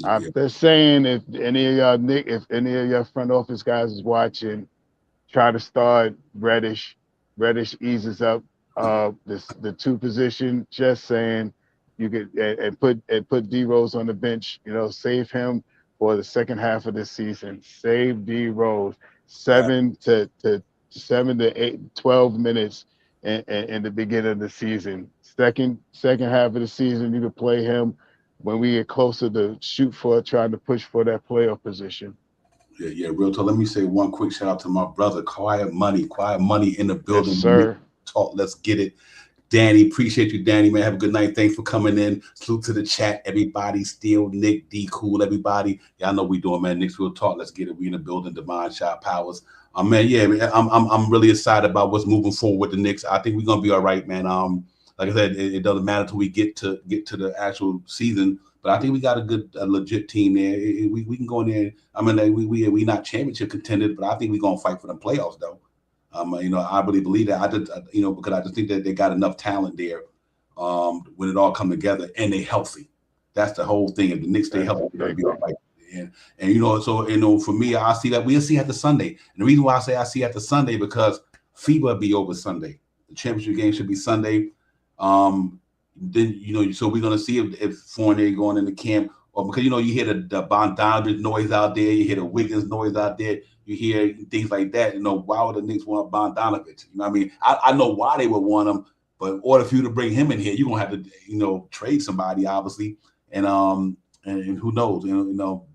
I'm Yeah, just saying, if any of y'all Nick, if any of your front office guys is watching, try to start Reddish. Reddish eases up the two position. Just saying, you could and put D Rose on the bench. You know, save him for the second half of the season. Save D Rose right. 7 to 8, 12 minutes in the beginning of the season. Second half of the season, you could play him when we get closer to shoot for trying to push for that playoff position. Yeah, real talk. Let me say one quick shout out to my brother, Quiet Money in the Yes, building. sir. Talk, let's get it. Danny, appreciate you, Danny, man. Have a good night. Thanks for coming in. Salute to the chat, everybody. Steel, Nick, D, Cool, everybody. Y'all know what we doing, man. Knicks Real Talk. Let's get it. We in the building. Divine Shot Powers. Man, yeah, man, I'm really excited about what's moving forward with the Knicks. I think we're gonna be all right, man. Like I said, it doesn't matter until we get to the actual season. But I think we got a legit team there. We can go in there. I mean, we not championship contenders, but I think we're gonna fight for the playoffs though. I really believe that. Because I just think that they got enough talent there. When it all come together and they healthy, that's the whole thing. If the Knicks stay That's healthy, the they're gonna big be all thing. right. And so for me, I see that we'll see after Sunday. And the reason why I say I see after Sunday because FIBA be over Sunday. The championship game should be Sunday. Then so we're gonna see if Fournier going into camp or because you hear the Bogdanovich noise out there, you hear the Wiggins noise out there, you hear things like that. Why would the Knicks want Bogdanovich? You know what I mean? I know why they would want him, but in order for you to bring him in here, you're gonna have to trade somebody, obviously. And who knows,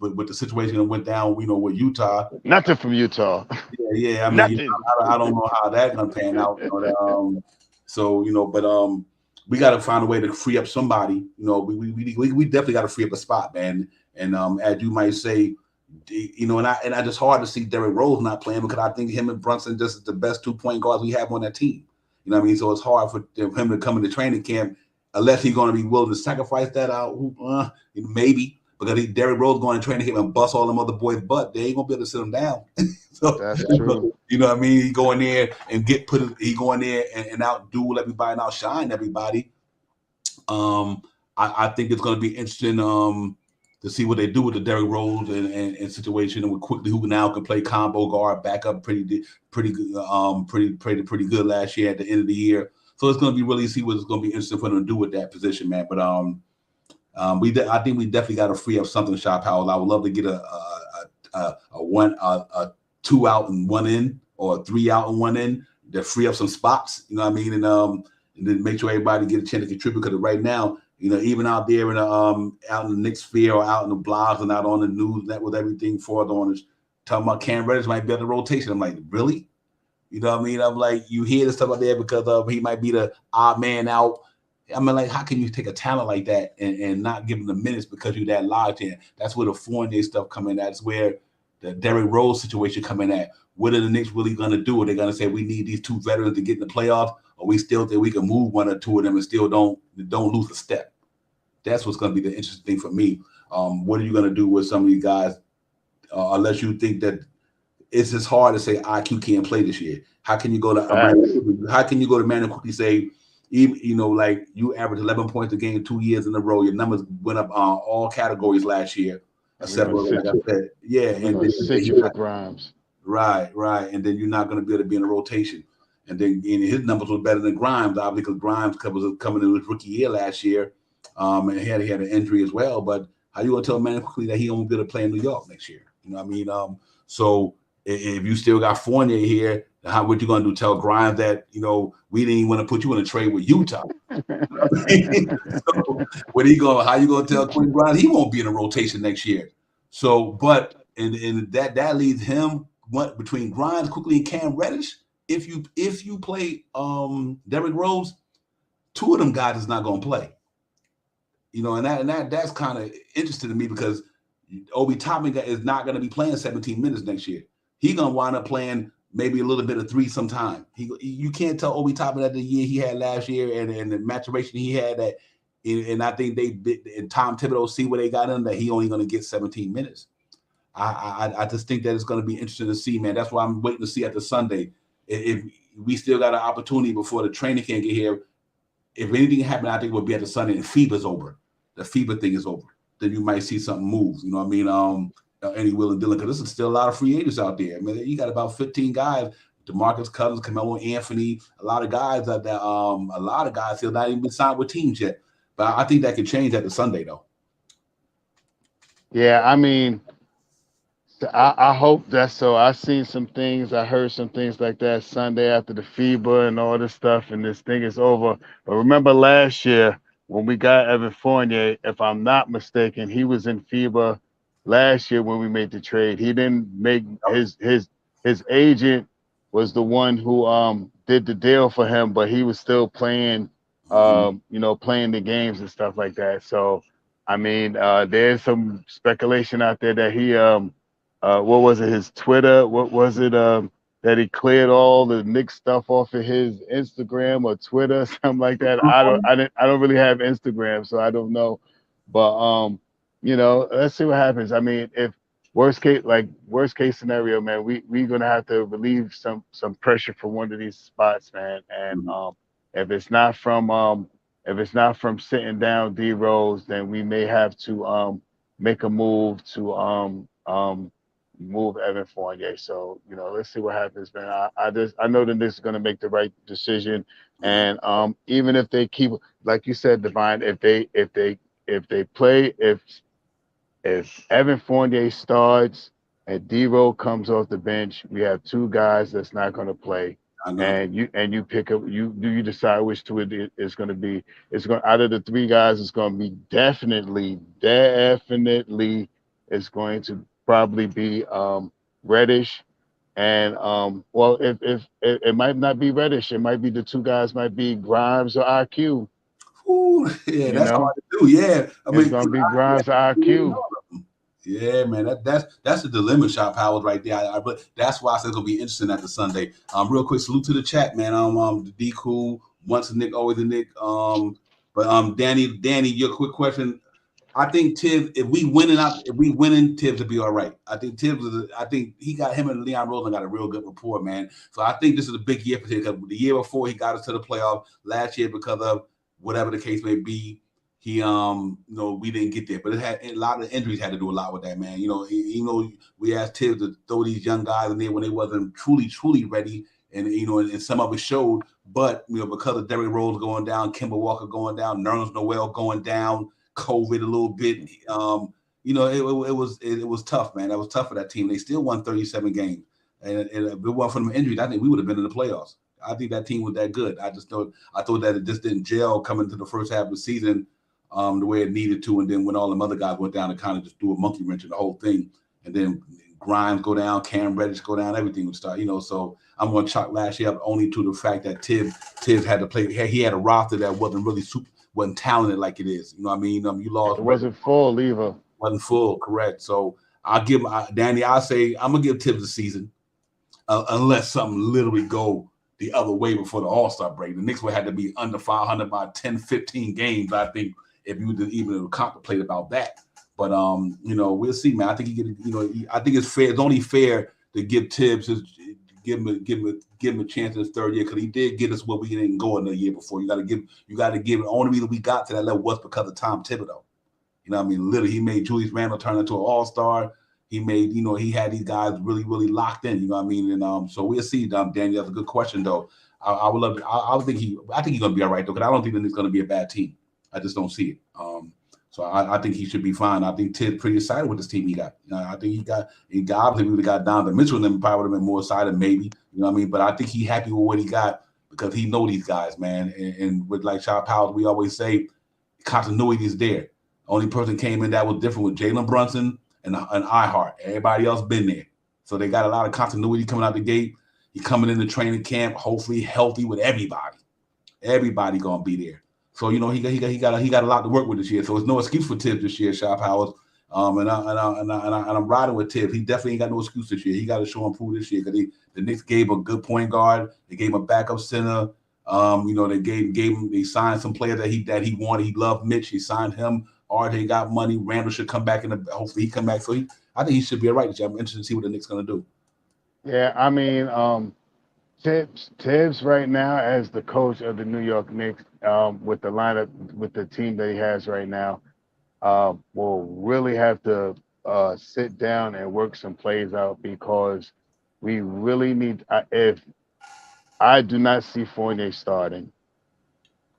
but with the situation that went down, with Utah, Nothing from Utah. yeah. I mean, Nothing. I don't know how that's gonna pan out. But we got to find a way to free up somebody. We definitely got to free up a spot, man. And as you might say, and I just hard to see Derrick Rose not playing because I think him and Brunson just is the best 2-point guards we have on that team. You know what I mean? So it's hard for him to come into training camp unless he's going to be willing to sacrifice that out. Maybe because Derrick Rose going to training camp and bust all them other boys' butt. They ain't gonna be able to sit him down. So That's true. you know what I mean? He go in there and he go in there and outduel everybody and outshine everybody. I think it's going to be interesting to see what they do with the Derrick Rose and situation, and with quickly who now can play combo guard, back up pretty good last year at the end of the year. So it's going to be really see what it's going to be interesting for them to do with that position, man. But I think we definitely got to free up something, Shot Powell. I would love to get a 2 out and 1 in, or a 3 out and 1 in to free up some spots. You know what I mean? And then make sure everybody get a chance to contribute. Because right now, even out there in the out in the Knicks sphere or out in the blogs and out on the news, that with everything for the owners talking about Cam Reddish might be at the rotation. I'm like, really? You know what I mean? I'm like, you hear the stuff out there because he might be the odd man out. I mean, like, how can you take a talent like that and not give him the minutes because you're that large? And that's where the Fournier stuff come in. That's where the Derrick Rose situation come in at. What are the Knicks really going to do? Are they going to say we need these 2 veterans to get in the playoffs, or we still think we can move 1 or 2 of them and still don't lose a step? That's what's going to be the interesting thing for me. What are you going to do with some of these guys? Unless you think that it's just hard to say IQ can't play this year. How can you go to man and quickly say, even like you averaged 11 points a game 2 years in a row. Your numbers went up all categories last year, except for, like I said, yeah. And then Sit you for Grimes. Right. And then you're not going to be able to be in a rotation. And then his numbers were better than Grimes, obviously, because Grimes was coming in his rookie year last year, and he had an injury as well. But how you going to tell man quickly that he won't be able to play in New York next year? You know what I mean? So if you still got Fournier here, what you going to do? Tell Grimes that we didn't even want to put you in a trade with Utah. So how you going to tell Quentin Grimes he won't be in a rotation next year? So, but and that leaves him between Grimes quickly and Cam Reddish. If you play Derrick Rose, two of them guys is not going to play. And that's kind of interesting to me because Obi Toppin is not going to be playing 17 minutes next year. He's going to wind up playing maybe a little bit of three sometime. You can't tell Obi Toppin that the year he had last year and the maturation he had that, and I think and Tom Thibodeau see where they got him that he only going to get 17 minutes. I just think that it's going to be interesting to see, man. That's why I'm waiting to see after Sunday if we still got an opportunity before the training camp get here. If anything happened, I think it would be at the Sunday and FIBA's over. The FIBA thing is over. Then you might see something move. You know what I mean? Any Will and Dylan, because there's still a lot of free agents out there. I mean, you got about 15 guys. DeMarcus Cousins, Carmelo Anthony, a lot of guys still not even been signed with teams yet. But I think that could change at the Sunday though. Yeah, I mean, I hope that's so. I seen some things, I heard some things like that Sunday after the FIBA and all this stuff, and this thing is over. But remember last year when we got Evan Fournier, if I'm not mistaken, he was in FIBA last year when we made the trade. He didn't make his agent was the one who did the deal for him, but he was still playing playing the games and stuff like that. So I mean, there's some speculation out there that he what was it, his Twitter? What was it? That he cleared all the Knicks stuff off of his Instagram or Twitter, something like that. I don't really have Instagram, so I don't know. But let's see what happens. I mean, if worst case scenario, man, we're gonna have to relieve some pressure from one of these spots, man. And if it's not from sitting down D Rose, then we may have to make a move to move Evan Fournier. So let's see what happens, man. I know the Knicks are going to make the right decision, and even if they keep, like you said, Divine, if they play, if Evan Fournier starts and D-Row comes off the bench, we have two guys that's not going to play. And you pick up you decide which two it is going to be. It's going out of the three guys. It's going to be definitely. It's going to probably be Reddish, and if it might not be Reddish, it might be the two guys might be Grimes or IQ. Ooh, yeah, that's hard to do. Yeah, I mean, it's going to be Grimes or IQ. Yeah, man, that's the dilemma shot powers right there. But that's why I said it's gonna be interesting after Sunday. Real quick, salute to the chat, man. D cool, once a Nick, always a Nick. But Danny, your quick question. I think Tibbs, if we winning, Tibbs will be all right. I think Tibbs I think he got him and Leon Rosen got a real good rapport, man. So I think this is a big year for Tibbs because the year before he got us to the playoff, last year because of whatever the case may be. He we didn't get there, but it had a lot of injuries had to do a lot with that, man. Even though we asked Tibbs to throw these young guys in there when they wasn't truly ready, and and some of it showed, but because of Derrick Rose going down, Kemba Walker going down, Nerlens Noel going down, COVID a little bit, it was tough, man. That was tough for that team. They still won 37 games, and if it wasn't for them injuries, I think we would have been in the playoffs. I think that team was that good. I thought that it just didn't gel coming to the first half of the season. The way it needed to, and then when all the other guys went down, it kind of just threw a monkey wrench in the whole thing. And then Grimes go down, Cam Reddish go down, everything would start. So I'm going to chalk last year up only to the fact that Tibbs had to play. He had a roster that wasn't really wasn't talented like it is. You know what I mean? You lost. It wasn't full either. Wasn't full, correct. So I'll give Danny. I'll say I'm gonna give Tibbs a season, unless something literally go the other way before the All-Star break. The Knicks would have to be under 500 by 10, 15 games, I think. If you would even contemplate about that, but we'll see, man. I think I think it's fair. It's only fair to give Tibbs give him a chance in his third year because he did get us where we didn't go in the year before. You got to give. The only reason we got to that level was because of Tom Thibodeau. You know what I mean? Literally, he made Julius Randle turn into an All-Star. He made he had these guys really locked in. You know what I mean? And so we'll see. Danny, that's a good question though. I would love. I think he's gonna be all right though because I don't think that it's gonna be a bad team. I just don't see it. So I think he should be fine. I think Ted's pretty excited with this team he got. I think he obviously we would have got Donovan Mitchell and then probably would have been more excited maybe. You know what I mean? But I think he's happy with what he got because he know these guys, man. And with like Shot Powell, we always say continuity is there. Only person came in that was different with Jalen Brunson and iHeart. Everybody else been there, so they got a lot of continuity coming out the gate. He coming into training camp, hopefully healthy with everybody. Everybody gonna be there. So he got a lot to work with this year. So it's no excuse for Tibbs this year, Shop Howard. I'm riding with Tibbs. He definitely ain't got no excuse this year. He got to show and prove this year because the Knicks gave a good point guard. They gave him a backup center. They signed some players that he wanted. He loved Mitch. He signed him. RJ got money. Randall should come back hopefully he come back. So I think he should be all right this year. I'm interested to see what the Knicks gonna do. Yeah, I mean, Tibbs right now as the coach of the New York Knicks, with the lineup, with the team that he has right now, will really have to sit down and work some plays out because we really need. If I do not see Fournier starting,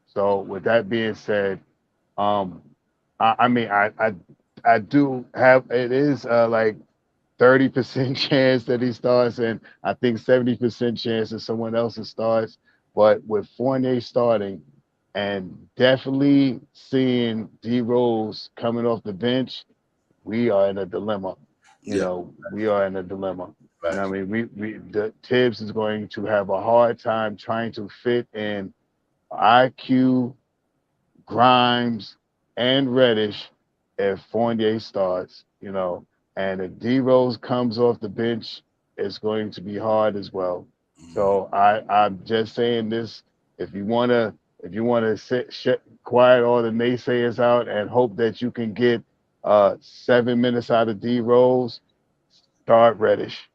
so with that being said, um, I mean, I do have it is like 30% chance that he starts, and I think 70% chance that someone else starts. But with Fournier starting, and definitely seeing D Rose coming off the bench, we are in a dilemma. Yeah, We are in a dilemma. I facts. mean, the Tibbs is going to have a hard time trying to fit in IQ, Grimes, and Reddish if Fournier starts, and if D Rose comes off the bench, it's going to be hard as well. So I'm just saying this: if you wanna quiet all the naysayers out and hope that you can get 7 minutes out of D Rose, start Reddish.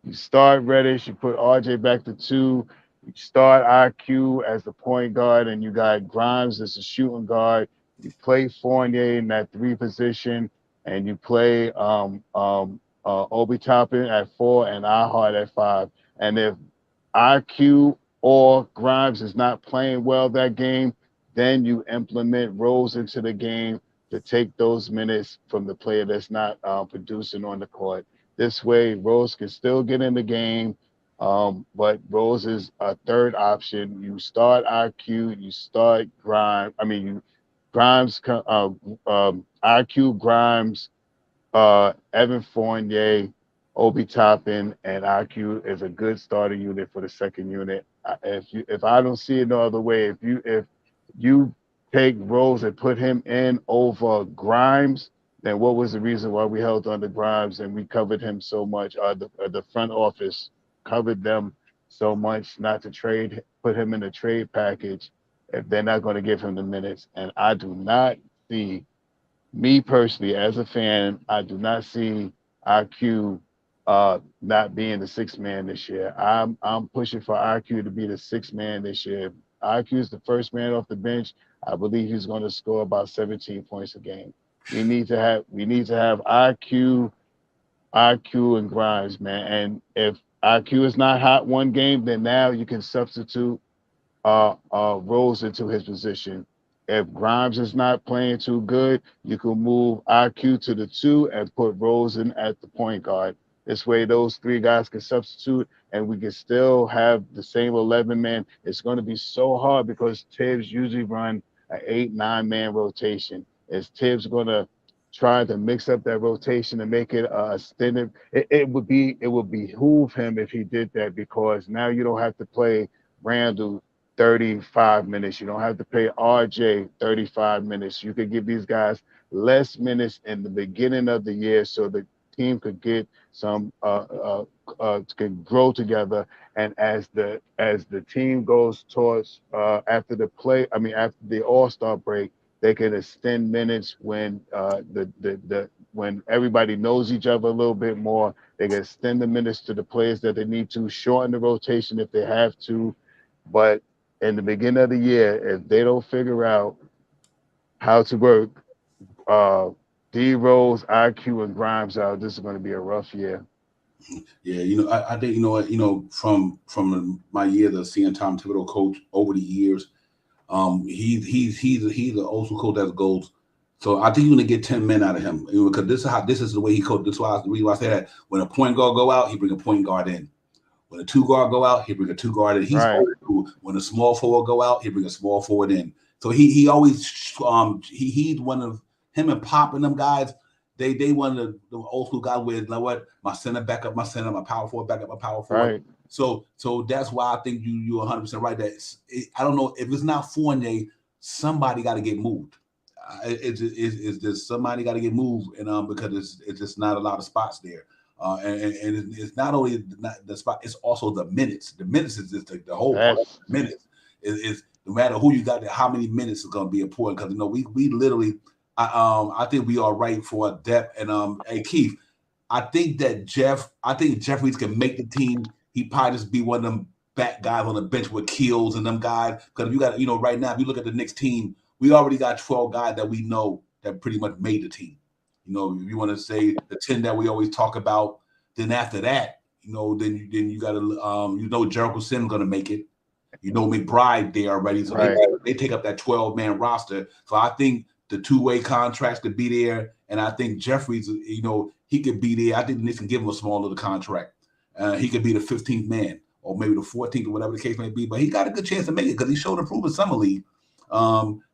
You start Reddish, you put RJ back to two, you start IQ as the point guard, and you got Grimes as the shooting guard. You play Fournier in that three position, and you play Obi Toppin at four and iHeart at five. And if IQ or Grimes is not playing well that game, then you implement Rose into the game to take those minutes from the player that's not producing on the court. This way, Rose can still get in the game, but Rose is a third option. You start IQ, you start Grimes. I mean, Grimes, IQ, Grimes, Evan Fournier, Obi Toppin, and IQ is a good starting unit for the second unit. If I don't see it no other way, if you take Rose and put him in over Grimes, then what was the reason why we held on to Grimes and we covered him so much? The front office covered them so much not to put him in a trade package if they're not going to give him the minutes. And I do not see, me personally as a fan, I do not see IQ not being the sixth man this year. I'm pushing for IQ to be the sixth man this year. IQ is the first man off the bench. I believe he's going to score about 17 points a game. We need to have IQ and Grimes, man. And if IQ is not hot one game, then now you can substitute Rose into his position. If Grimes is not playing too good, you can move IQ to the two and put Rose in at the point guard. This way, those three guys can substitute, and we can still have the same 11 man. It's going to be so hard because Tibbs usually run an 8-9 man rotation. Is Tibbs going to try to mix up that rotation and make it extended? It would behoove him if he did that because now you don't have to play Randall 35 minutes. You don't have to pay RJ 35 minutes. You could give these guys less minutes in the beginning of the year so the team could get some can grow together. And as the team goes towards after the All-Star break, they can extend minutes when when everybody knows each other a little bit more. They can extend the minutes to the players that they need to, shorten the rotation if they have to. But in the beginning of the year, if they don't figure out how to work D Rose, IQ, and Grimes out, this is going to be a rough year. Yeah, I think from my years of seeing Tom Thibodeau coach over the years, he's an old school coach that goes. So I think you're gonna get 10 men out of him because this is the way he coached. This is why the reason why I say that when a point guard go out, he bring a point guard in. When a two guard go out, he bring a two guard in. He's Right. old school. When a small forward go out, he bring a small forward in. So he always he's one of him and Pop and them guys. they one of the old school guys with like what my center back up my center, my power forward back up my power forward. Right. So that's why I think you 100% right. I don't know if it's not Fournier, somebody got to get moved. It's just somebody got to get moved, and because it's just not a lot of spots there. And it's not only the spot, it's also the minutes. The minutes is just the whole part. That's Minutes is no matter who you got there, how many minutes is going to be important because we literally I think we are right for a depth and hey Keith, I think Jeffries can make the team. He probably just be one of them back guys on the bench with kills and them guys because you got right now if you look at the Knicks team, we already got 12 guys that we know that pretty much made the team. If you want to say the 10 that we always talk about, then after that, then you got to, Jericho Sims going to make it. McBride there already, so right. they take up that 12-man roster. So I think the two-way contracts could be there, and I think Jeffries, he could be there. I think the Knicks can give him a small little contract. He could be the 15th man or maybe the 14th or whatever the case may be, but he got a good chance to make it because he showed improvement in summer league.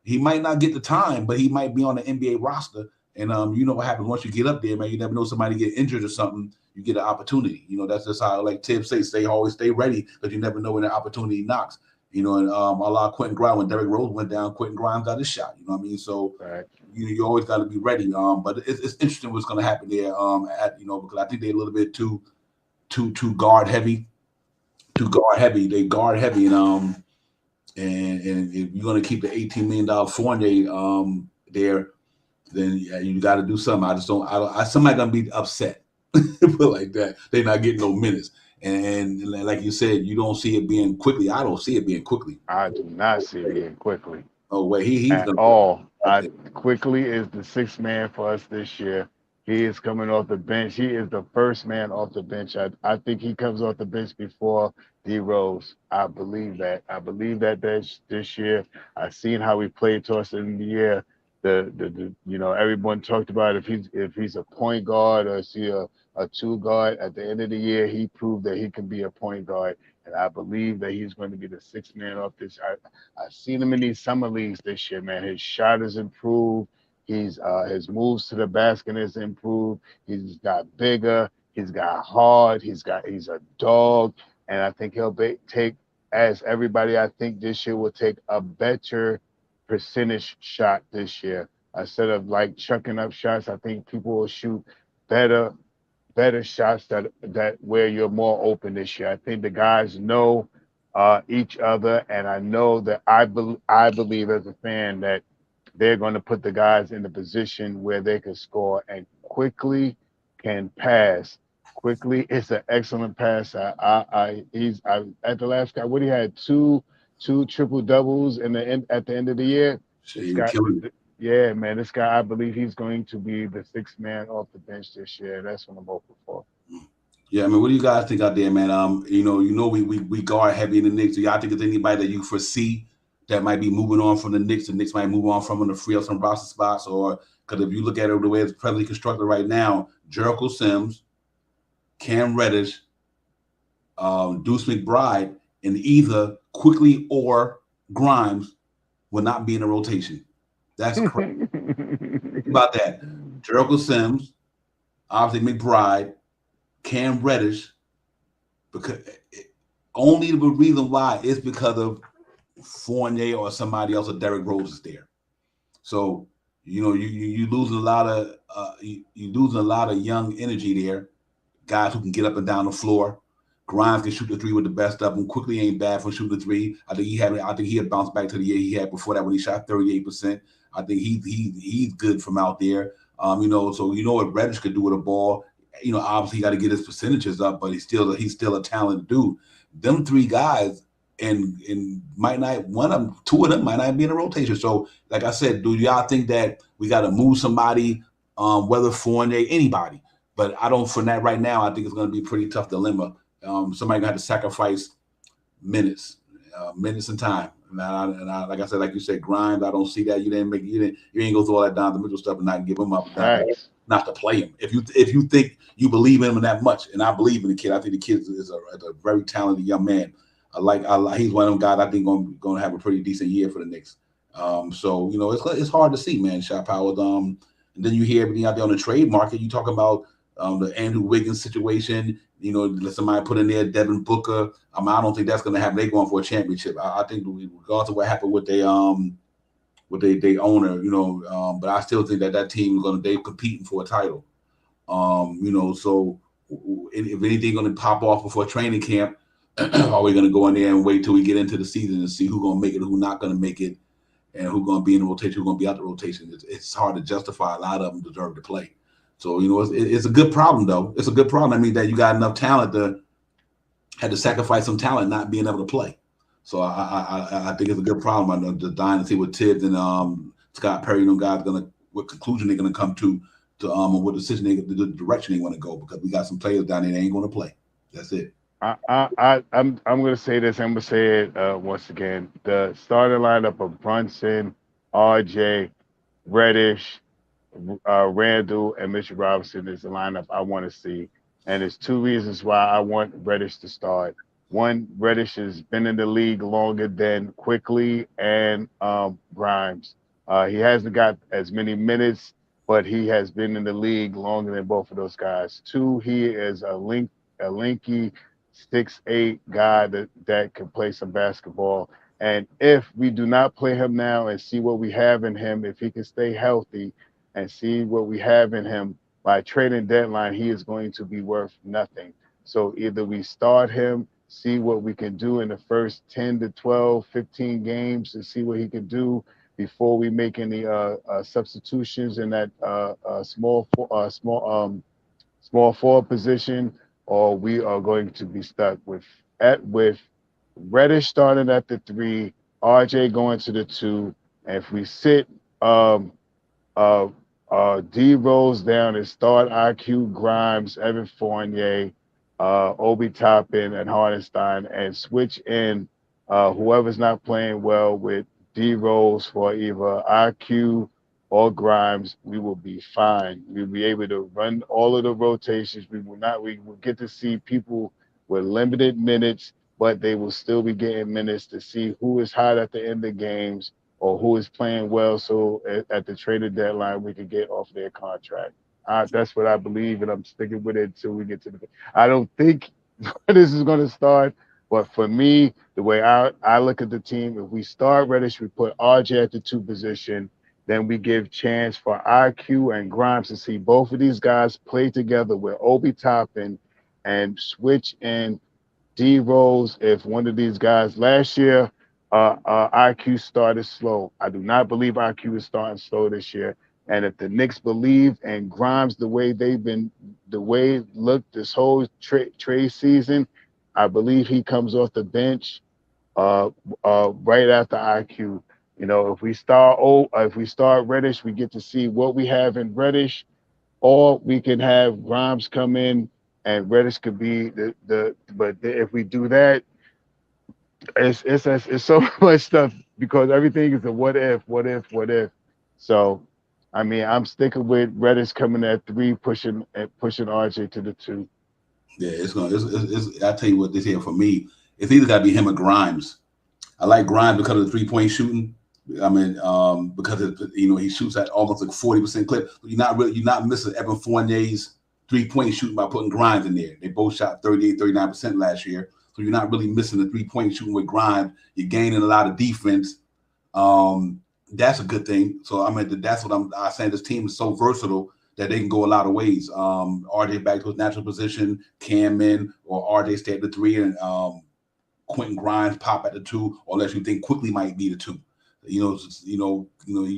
He might not get the time, but he might be on the NBA roster. And you know what happens once you get up there, man. You never know somebody get injured or something. You get an opportunity. That's just how, like Tim says, always stay ready because you never know when the opportunity knocks. And a lot of Quentin Grimes, when Derrick Rose went down, Quentin Grimes got his shot. You know what I mean? So Right. you always got to be ready. But it's interesting what's going to happen there. Because I think they're a little bit too guard heavy. They guard heavy, and if you're going to keep the $18 million Fournier there, then you got to do something. I just don't. Somebody gonna be upset, put like that. They're not getting no minutes, and like you said, you don't see it being quickly. I don't see it being quickly. I do not see it being quickly Oh wait, he's at gonna all. Quickly is the sixth man for us this year. He is coming off the bench. He is the first man off the bench. I think he comes off the bench before D Rose. I believe that. I believe that this year. I've seen how he played towards the end of the year. The everyone talked about if he's a point guard or is he a two guard. At the end of the year, he proved that he can be a point guard, and I believe that he's going to be the sixth man off this. I've seen him in these summer leagues this year, man. His shot has improved. His moves to the basket has improved. He's got bigger. He's got hard. He's a dog, and I think he'll take as everybody. I think this year will take a better percentage shot this year. Instead of like chucking up shots, I think people will shoot better shots that where you're more open this year. I think the guys know each other, and I know that I believe as a fan that they're going to put the guys in the position where they can score and quickly can pass. Quickly, it's an excellent passer. He's at the last guy. What he had two triple doubles at the end of the year. Yeah, man, this guy, I believe he's going to be the sixth man off the bench this year. That's what I'm hoping for. Yeah, I mean, what do you guys think out there, man? We guard heavy in the Knicks. Do y'all think there's anybody that you foresee that might be moving on from the Knicks? The Knicks might move on from them to free up some roster spots, or because if you look at it the way it's presently constructed right now, Jericho Sims, Cam Reddish, Deuce McBride, and either Quickly or Grimes will not be in a rotation. That's crazy. Think about that. Jericho Sims, obviously McBride, Cam Reddish, because only the reason why is because of Fournier or somebody else or Derrick Rose is there. So you losing a lot of young energy there, guys who can get up and down the floor. Grimes can shoot the three with the best of them. Quickly ain't bad for shooting the three. I think he had bounced back to the year he had before that when he shot 38%. I think he's good from out there. So what Reddish could do with a ball. Obviously he got to get his percentages up, but he's still a talented dude. Them three guys and might not two of them might not be in a rotation. So like I said, do y'all think that we got to move somebody, whether Fournier, anybody? But I don't. For that right now, I think it's going to be a pretty tough dilemma. Somebody gonna have to sacrifice minutes and time. And I, like I said, like you said, Grimes. I don't see that. You ain't go through all that down the middle stuff and not give him up. Not to play him. If you think you believe in him that much, and I believe in the kid, I think the kid is a very talented young man. He's one of them guys I think going to have a pretty decent year for the Knicks. So it's hard to see, man. Shot Powers. And then you hear everything out there on the trade market. You talk about the Andrew Wiggins situation. Let somebody put in there Devin Booker. I don't think that's going to happen. They're going for a championship. I think regardless of what happened with they owner, but I still think that team is they competing for a title. So if anything going to pop off before training camp, are we going to go in there and wait till we get into the season and see who's going to make it, who's not going to make it, and who's going to be in the rotation, who's going to be out the rotation? It's hard to justify. A lot of them deserve to play. So it's a good problem though. It's a good problem. I mean that you got enough talent to had to sacrifice some talent not being able to play. So I think it's a good problem. I know the dynasty with Tibbs and Scott Perry, guys what conclusion they're gonna come to what decision the direction they want to go, because we got some players down there that ain't gonna play. That's it. I'm gonna say this. I'm gonna say it once again. The starting lineup of Brunson, RJ, Reddish, Randall, and Mitchell Robinson is the lineup I want to see. And there's two reasons why I want Reddish to start. One, Reddish has been in the league longer than Quickly and Grimes. He hasn't got as many minutes, but he has been in the league longer than both of those guys. Two, he is a lanky 6'8" guy that can play some basketball. And if we do not play him now and see what we have in him, if he can stay healthy and see what we have in him, by trading deadline, he is going to be worth nothing. So either we start him, see what we can do in the first 10 to 12, 15 games and see what he can do before we make any substitutions in that small forward position, or we are going to be stuck with Reddish starting at the 3, RJ going to the 2, and if we sit D Rose down and start IQ, Grimes, Evan Fournier, Obi Toppin, and Hartenstein, and switch in whoever's not playing well with D Rose for either IQ or Grimes. We will be fine. We'll be able to run all of the rotations. We will get to see people with limited minutes, but they will still be getting minutes to see who is hot at the end of games or who is playing well, so at the traded deadline we can get off their contract. That's what I believe, and I'm sticking with it until we get to the. I don't think this is going to start, but for me, the way I look at the team, if we start Reddish, we put RJ at the 2 position, then we give chance for IQ and Grimes to see both of these guys play together with Obi Toppin, and switch in D Rose if one of these guys last year. IQ started slow. I do not believe IQ is starting slow this year. And if the Knicks believe in Grimes the way it looked this whole trade season, I believe he comes off the bench right after IQ. If we start Reddish, we get to see what we have in Reddish, or we can have Grimes come in and Reddish could be but if we do that, it's so much stuff, because everything is a what if. So, I mean, I'm sticking with Reddish coming at 3, pushing RJ to the 2. Yeah, I tell you what, this here for me, it's either got to be him or Grimes. I like Grimes because of the 3-point shooting. I mean, because he shoots at almost like 40% clip. You're not missing Evan Fournier's 3-point shooting by putting Grimes in there. They both shot 38, 39% last year. So you're not really missing the 3-point shooting with Grimes. You're gaining a lot of defense. That's a good thing. So I mean, that's what I'm saying. This team is so versatile that they can go a lot of ways. RJ back to his natural position, Cam in, or RJ stay at the 3, and Quentin Grimes pop at the 2, or unless you think Quickly might be the 2. You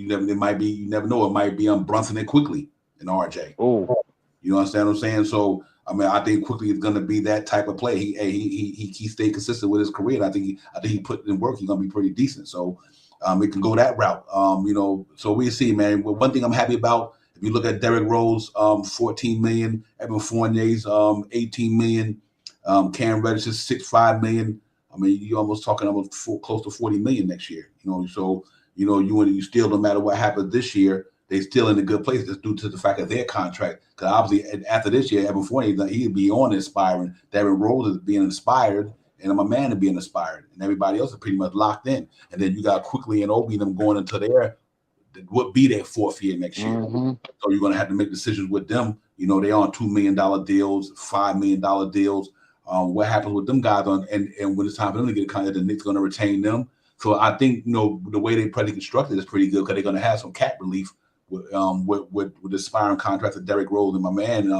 never know. It might be Brunson and Quickly and RJ. Oh, you understand what I'm saying? So I mean, I think Quickly is going to be that type of play. He stayed consistent with his career. And I think he put in work. He's going to be pretty decent. So it can go that route. So we see, man. Well, one thing I'm happy about, if you look at Derrick Rose, $14 million, Evan Fournier's $18 million, Cam Reddish is $6.5 million. I mean, you're almost talking close to $40 million next year. So you still, no matter what happens this year, they're still in a good place just due to the fact of their contract. Because obviously, after this year, Evan Fournier, he'd be on inspiring. Derrick Rose is being inspired, and I'm a man to being inspired, and everybody else is pretty much locked in. And then you got Quickly and Obi them going into would be their fourth year next year. Mm-hmm. So you're going to have to make decisions with them. They're on $2 million deals, $5 million deals. What happens with them guys and when it's time for them to get a contract, the Knicks going to retain them. So I think the way they probably constructed is pretty good because they're going to have some cap relief with the expiring contracts of Derrick Rose and my man.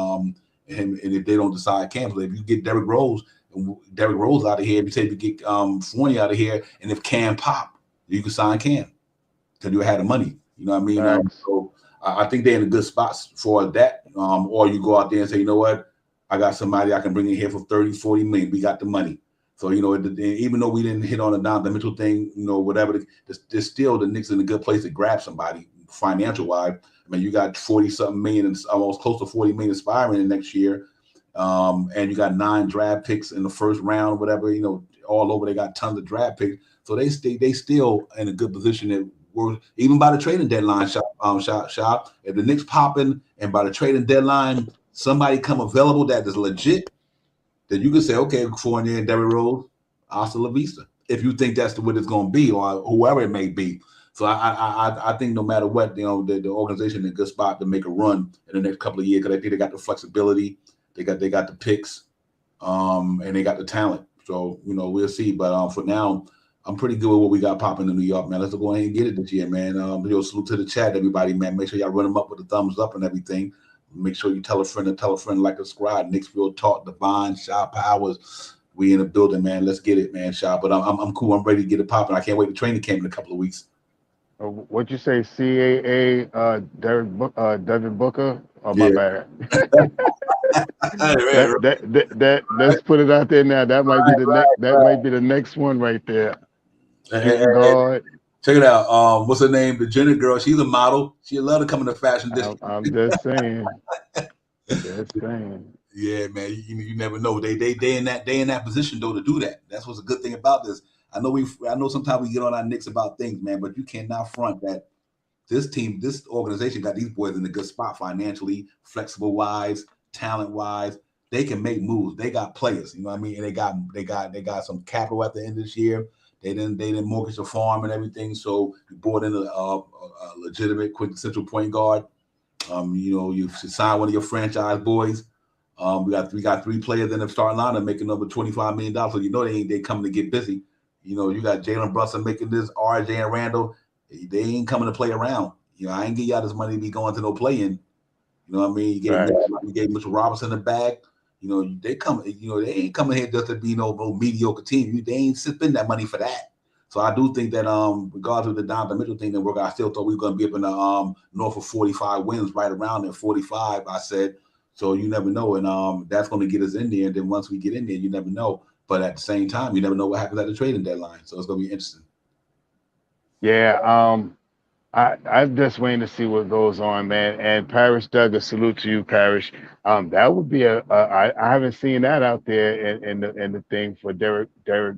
And if they don't decide cancel, if you get Derrick Rose out of here, if you get Fournier out of here, and if Cam pop, you can sign Cam because you had the money. You know what I mean? So I think they're in a good spot for that. Or you go out there and say, you know what, I got somebody I can bring in here for 30, 40 million. We got the money. So, even though we didn't hit on the Donovan Mitchell thing, whatever, there's still the Knicks in a good place to grab somebody financial wise. I mean, you got 40-something million, and almost close to 40 million expiring in next year. And you got 9 draft picks in the first round, whatever, all over. They got tons of draft picks. So they still in a good position that we're even by the trading deadline shop. If the Knicks popping and by the trading deadline, somebody come available that is legit, then you can say, okay, Fournier and Derrick Rose, hasta la vista. If you think that's the way it's going to be, or whoever it may be. So I think no matter what, the organization in a good spot to make a run in the next couple of years because I think they got the flexibility, they got the picks, and they got the talent. So we'll see. But for now, I'm pretty good with what we got popping in New York, man. Let's go ahead and get it this year, man. Salute to the chat, everybody, man. Make sure y'all run them up with the thumbs up and everything. Make sure you tell a friend, like a scribe. Knicks Real Talk, Divine, Shaw Powers. We in the building, man. Let's get it, man, Shaw. But I'm cool. I'm ready to get it popping. I can't wait to training camp in a couple of weeks. What'd you say? CAA, Devin Booker? Oh, my bad. Let's put it out there now. That might be the next. That might be the next one right there. Check it out. What's her name? The Jenner girl. She's a model. She love to come into fashion district. I'm just saying. Just saying. Yeah, man. You never know. They in that position though to do that. That's what's a good thing about this. I know sometimes we get on our Knicks about things, man, but you cannot front that this team, this organization got these boys in a good spot financially, flexible wise, talent wise. They can make moves. They got players, you know what I mean? And they got some capital at the end of this year. They didn't mortgage the farm and everything. So you brought in a legitimate quintessential point guard. You sign one of your franchise boys. We got 3 players in the starting lineup making over $25 million. So they coming to get busy. You got Jalen Brunson making this, RJ and Randall. They ain't coming to play around. I ain't give y'all this money to be going to no play-in. You know what I mean? You gave Mitchell Robinson the bag. They come. They ain't coming here just to be no mediocre team. They ain't spending that money for that. So I do think that regardless of the Donovan Mitchell thing that work, I still thought we were going to be up in the north of 45 wins, right around there, 45. I said. So you never know, and that's going to get us in there. And then once we get in there, you never know. But at the same time, you never know what happens at the trading deadline. So it's going to be interesting. Yeah, I'm just waiting to see what goes on, man. And Parrish Doug, a salute to you, Parrish. That would be I haven't seen that out there in the thing for Derrick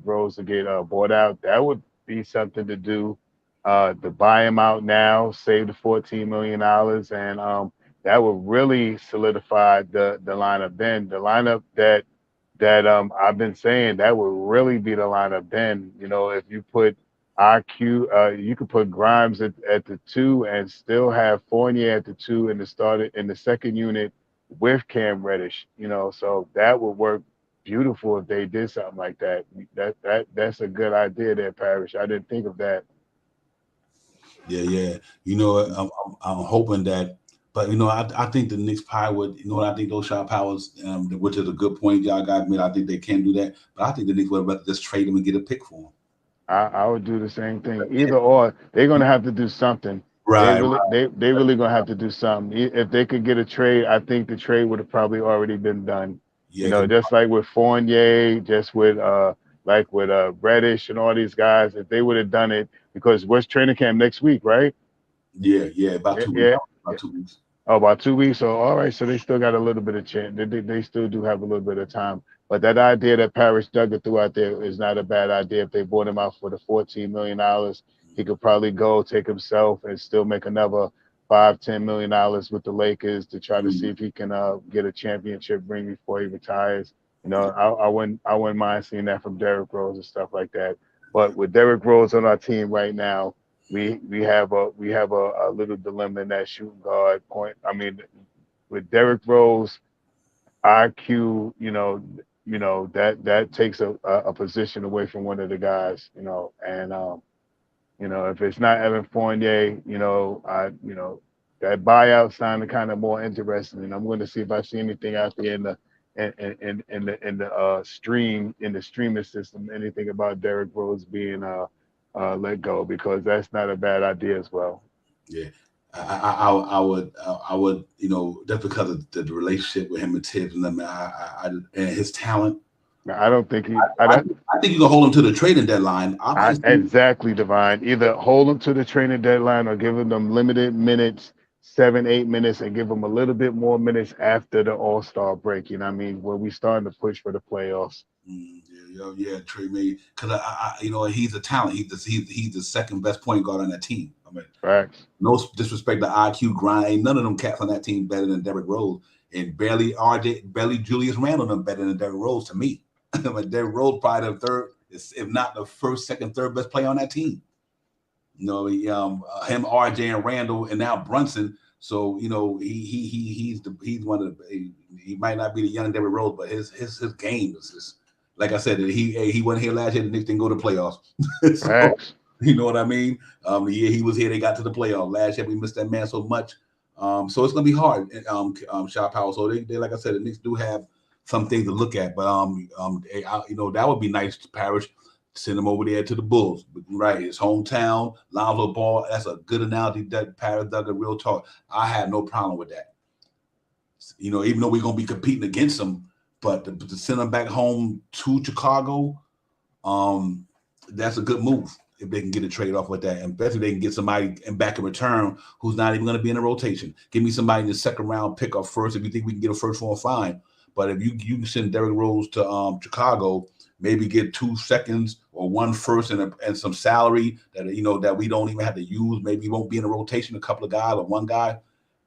Rose to get bought out. That would be something to do. To buy him out now, save the $14 million, and that would really solidify the lineup. Then the lineup that I've been saying that would really be the lineup. Then if you put IQ, you could put Grimes at the 2 and still have Fournier at the 2 in the second unit with Cam Reddish. So that would work beautiful if they did something like that. That's a good idea there, Parrish. I didn't think of that. Yeah. I'm hoping that, but I think the Knicks probably would. I think those shot powers, which is a good point y'all got me. I think they can do that, but I think the Knicks would rather just trade them and get a pick for them. I would do the same thing. Either or, they're gonna have to do something. Right. They really gonna have to do something. If they could get a trade, I think the trade would have probably already been done. Yeah, just like with Fournier, just with Reddish and all these guys, if they would have done it, because what's training camp next week, right? Yeah, about 2 weeks. About 2 weeks. Oh, about 2 weeks. So all right, so they still got a little bit of chance. They still do have a little bit of time. But that idea that Parrish Duggar threw out there is not a bad idea. If they bought him out for the $14 million, he could probably go take himself and still make another $5-10 million with the Lakers to try to see if he can get a championship ring before he retires. I wouldn't mind seeing that from Derrick Rose and stuff like that. But with Derrick Rose on our team right now, we have a little dilemma in that shooting guard point. I mean, with Derrick Rose, IQ, that takes a position away from one of the guys, and if it's not Evan Fournier, that buyout sounded kind of more interesting, and I'm going to see if I see anything out there in the streaming system, anything about Derrick Rose being let go, because that's not a bad idea as well. Yeah, I would, just because of the relationship with him and Tibbs and them, and his talent. Now, I don't think he. I think you can hold him to the trading deadline. I might see, Exactly, Divine. Either hold them to the training deadline or giving them limited minutes, 7, 8 minutes, and give them a little bit more minutes after the All Star break. You know what I mean? When we starting to push for the playoffs. yeah, Trey May, because he's a talent. He's the second best point guard on that team. I mean, Facts. no disrespect to IQ grind. Ain't none of them cats on that team better than Derrick Rose, and barely Julius Randle them better than Derrick Rose to me. But Derrick Rose probably the third, if not the first, second, third best player on that team. Him, RJ, and Randall, and now Brunson. So he's one of the. He might not be the young Derrick Rose, but his game is just, like I said. He wasn't here last year. The Knicks didn't go to playoffs. So, Facts. you know what I mean? The year he was here, they got to the playoffs. Last year we missed that man so much. So it's gonna be hard. Shot power. So they like I said, the Knicks do have some things to look at, but that would be nice. Parrish, send him over there to the Bulls, right? His hometown, Lonzo Ball. That's a good analogy. That Parrish dug a real talk. I have no problem with that. Even though we're gonna be competing against them, but to send them back home to Chicago, that's a good move if they can get a trade off with that, and especially they can get somebody back in return who's not even going to be in the rotation. Give me somebody in the second round pick up first if you think we can get a first one, fine. But if you can send Derrick Rose to Chicago, maybe get 2 seconds or 1 first and some salary that that we don't even have to use. Maybe you won't be in a rotation, a couple of guys or one guy,